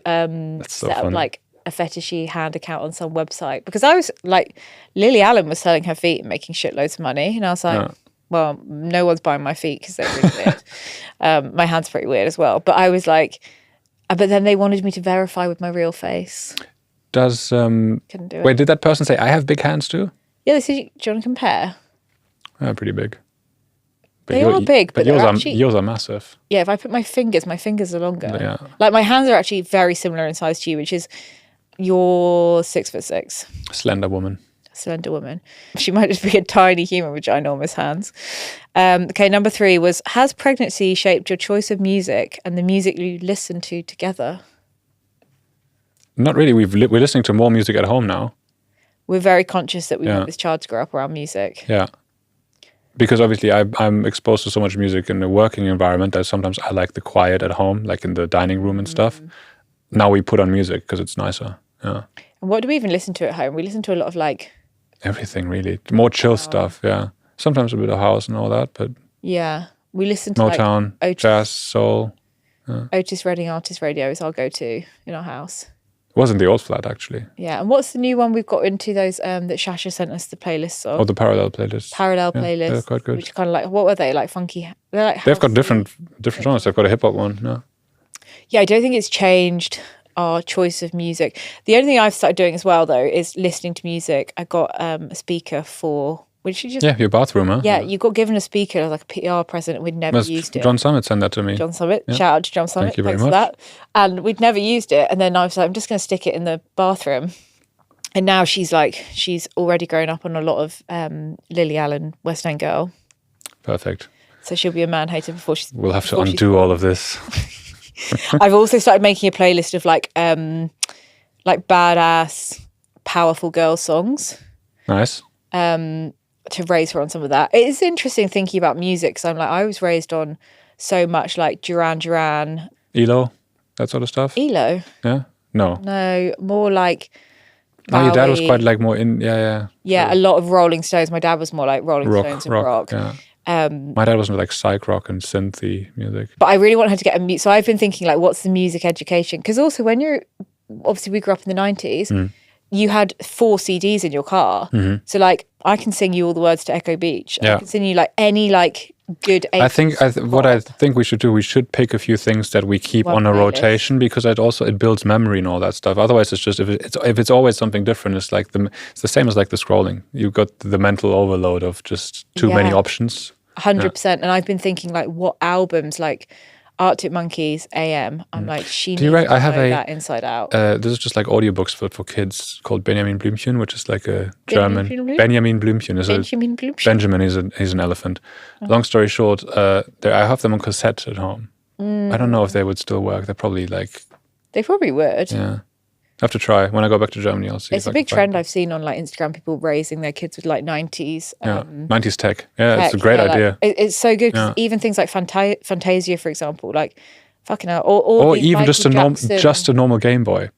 set up like a fetishy hand account on some website, because I was like, Lily Allen was selling her feet and making shitloads of money, and I was like, well, no one's buying my feet because they're really weird. My hand's pretty weird as well, but I was like, but then they wanted me to verify with my real face. Couldn't do it. Wait, did that person say I have big hands too? Yeah, they said, do you want to compare? Pretty big. But they are big, but yours are massive. Yeah, if I put my fingers are longer. Yeah. Like my hands are actually very similar in size to you, which is you're 6'6". Slender woman. She might just be a tiny human with ginormous hands. Okay, number 3 was, has pregnancy shaped your choice of music and the music you listen to together? Not really. We're listening to more music at home now. We're very conscious that we want this child to grow up around music. Yeah. Because obviously I'm exposed to so much music in the working environment that sometimes I like the quiet at home, like in the dining room and stuff. Now we put on music because it's nicer. Yeah. And what do we even listen to at home? We listen to a lot of like... everything, really. More chill stuff, yeah. Sometimes a bit of house and all that, but... yeah. We listen to Motown, like jazz, soul. Yeah. Otis Redding Artist Radio is our go-to in our house. It was in the old flat, actually. Yeah, and what's the new one we've got into those that Shasha sent us the playlists of? Oh, the Parallel playlist. Playlist. They're quite good. Which kind of like, what were they? Like funky? They're like they've got different genres. They've got a hip-hop one, yeah. Yeah, I don't think it's changed our choice of music. The only thing I've started doing as well, though, is listening to music. I got a speaker for... your bathroom, huh? Yeah, you got given a speaker as like a PR present. We'd never used it. John Summit sent that to me. John Summit. Yeah. Shout out to John Summit. Thank you very much. For that. And we'd never used it. And then I was like, I'm just going to stick it in the bathroom. And now she's already grown up on a lot of Lily Allen, West End Girl. Perfect. So she'll be a man hater before she's... We'll have to undo all of this. I've also started making a playlist of like badass, powerful girl songs. Nice. To raise her on some of that. It is interesting thinking about music because I'm like, I was raised on so much like Duran Duran. ELO, that sort of stuff. ELO? Yeah? No. No, more like Oh, your dad was Bowie. quite like more in, yeah. Yeah, a lot of Rolling Stones. My dad was more like Rolling Stones and rock. Yeah. My dad was more like psych rock and synthy music. But I really want her to get a mute. So I've been thinking like, what's the music education? Because also when obviously we grew up in the 90s, you had 4 CDs in your car. So like I can sing you all the words to Echo Beach. I can sing you like any like good 80s what I think we should do, we should pick a few things that we keep on a rotation, because it builds memory and all that stuff. Otherwise it's just, if it's always something different, it's like it's the same as like the scrolling. You've got the mental overload of just too many options. 100%. And I've been thinking like what albums, like Arctic Monkeys, AM. I'm like, she needs to know that inside out. This is just like audiobooks for kids called Benjamin Blümchen, which is like a German. Benjamin Blümchen is Benjamin is an elephant. Long story short, I have them on cassette at home. I don't know if they would still work. They probably would. Yeah. I have to try. When I go back to Germany, I'll see. It's a big trend I've seen on like Instagram, people raising their kids with like 90s. 90s tech. Yeah, it's a great idea. Like, it's so good because even things like Fantasia, for example, like fucking hell. Or even just a normal Game Boy.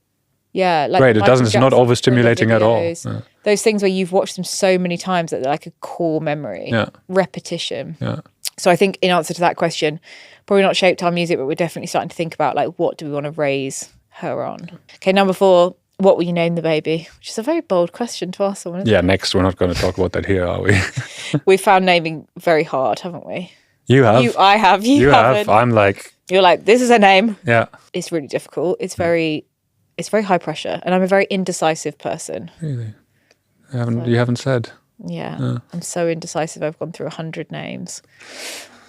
Yeah. Like great. It's not overstimulating at all. Yeah. Those things where you've watched them so many times that they're like a core memory. Yeah. Repetition. Yeah. So I think in answer to that question, probably not shaped our music, but we're definitely starting to think about like, what do we want to raise her on? Okay, number 4, what will you name the baby? Which is a very bold question to ask someone. Yeah, next, we're not going to talk about that here, are we? We found naming very hard, haven't we? You have. I have. You haven't. I'm like. You're like, this is a name. Yeah. It's really difficult. It's very high pressure, and I'm a very indecisive person. Really? You haven't said. Yeah, I'm so indecisive. I've gone through 100 names.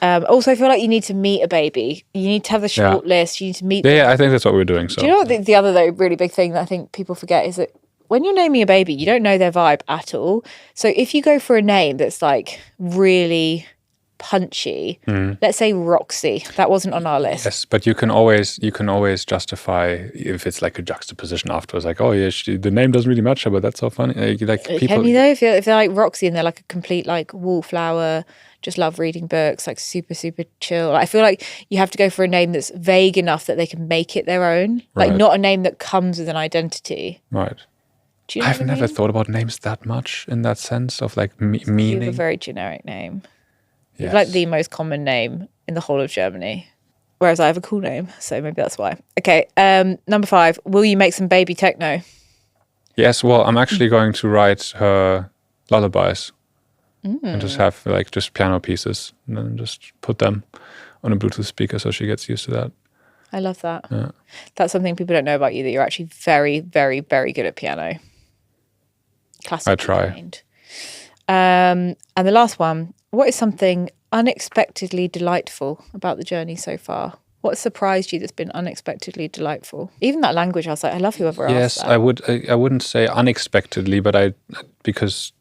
Also, I feel like you need to meet a baby. You need to have the short list. You need to meet. Yeah, I think that's what we're doing. So. Do you know what the other really big thing that I think people forget is that when you're naming a baby, you don't know their vibe at all. So if you go for a name that's like really punchy, let's say Roxy, that wasn't on our list. Yes, but you can always justify if it's like a juxtaposition afterwards, like, oh yeah, the name doesn't really match her, but that's so funny. Like people. Can you though, if they're like Roxy and they're like a complete like wallflower, just love reading books, like super, super chill. I feel like you have to go for a name that's vague enough that they can make it their own. Like not a name that comes with an identity. Right. Do you know I've never thought about names that much in that sense of like meaning. You have a very generic name. Yes. You've like the most common name in the whole of Germany. Whereas I have a cool name, so maybe that's why. Okay, number 5, will you make some baby techno? Yes, well, I'm actually going to write her lullabies. And just have like just piano pieces and then just put them on a Bluetooth speaker so she gets used to that. I love that. Yeah. That's something people don't know about you, that you're actually very, very, very good at piano. Classically I try. trained. And the last one, what is something unexpectedly delightful about the journey so far? What surprised you that's been unexpectedly delightful? Even that language, I was like, I love whoever asked that. Yes, I wouldn't say unexpectedly, but because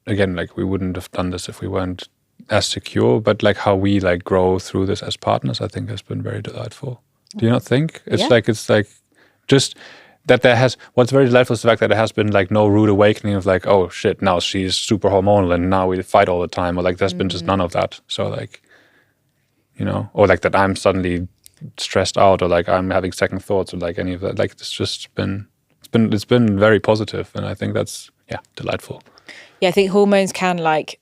again, like we wouldn't have done this if we weren't as secure, but like how we like grow through this as partners, I think has been very delightful. Do you not think? It's like just that what's very delightful is the fact that there has been like no rude awakening of like, oh shit, now she's super hormonal and now we fight all the time, or like there's been just none of that. So like, or like that I'm suddenly stressed out, or like I'm having second thoughts, or like any of that. Like it's just been very positive, and I think that's delightful. Yeah, I think hormones can like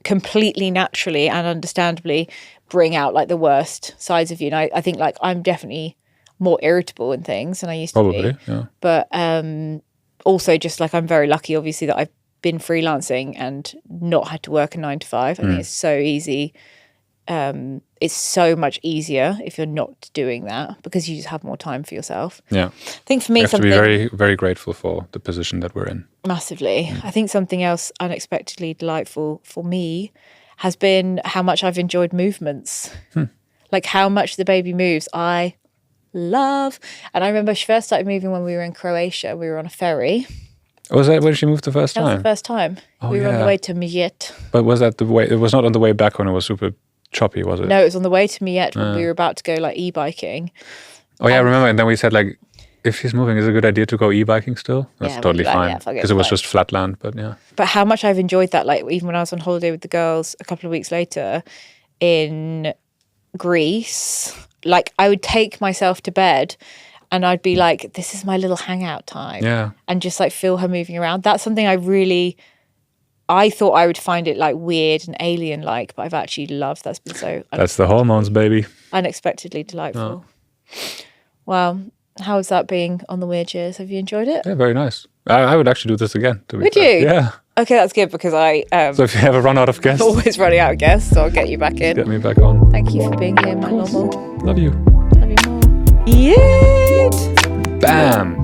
completely naturally and understandably bring out like the worst sides of you. And I think like I'm definitely more irritable in things than I used to be. Yeah. But also just like I'm very lucky, obviously, that I've been freelancing and not had to work a 9 to 5. I think it's so easy. It's so much easier if you're not doing that because you just have more time for yourself. Yeah. I think for me, you have to be very, very grateful for the position that we're in. Massively. I think something else unexpectedly delightful for me has been how much I've enjoyed movements. Like how much the baby moves, I love. And I remember she first started moving when we were in Croatia. We were on a ferry. Was that when she moved the first time? That was the first time. Oh, we were on the way to Mjet. But was that the way? It was not on the way back when it was super choppy, was it? No, it was on the way to Miette when we were about to go like e-biking. Oh yeah, I remember. And then we said like, if she's moving, is it a good idea to go e-biking still? That's totally fine. Because it was just flat land, but yeah. But how much I've enjoyed that, like even when I was on holiday with the girls a couple of weeks later in Greece, like I would take myself to bed and I'd be like, this is my little hangout time. Yeah. And just like feel her moving around. That's something I thought I would find it like weird and alien-like, but I've actually loved. That's been so... That's the hormones, baby. Unexpectedly delightful. Well, how was that being on the Weird Years? Have you enjoyed it? Yeah, very nice. I would actually do this again. Would you? Yeah. Okay, that's good because I... so if you ever run out of guests... always running out of guests, so I'll get you back in. Get me back on. Thank you for being here, my normal. Love you. Love you more. Yeet! Bam!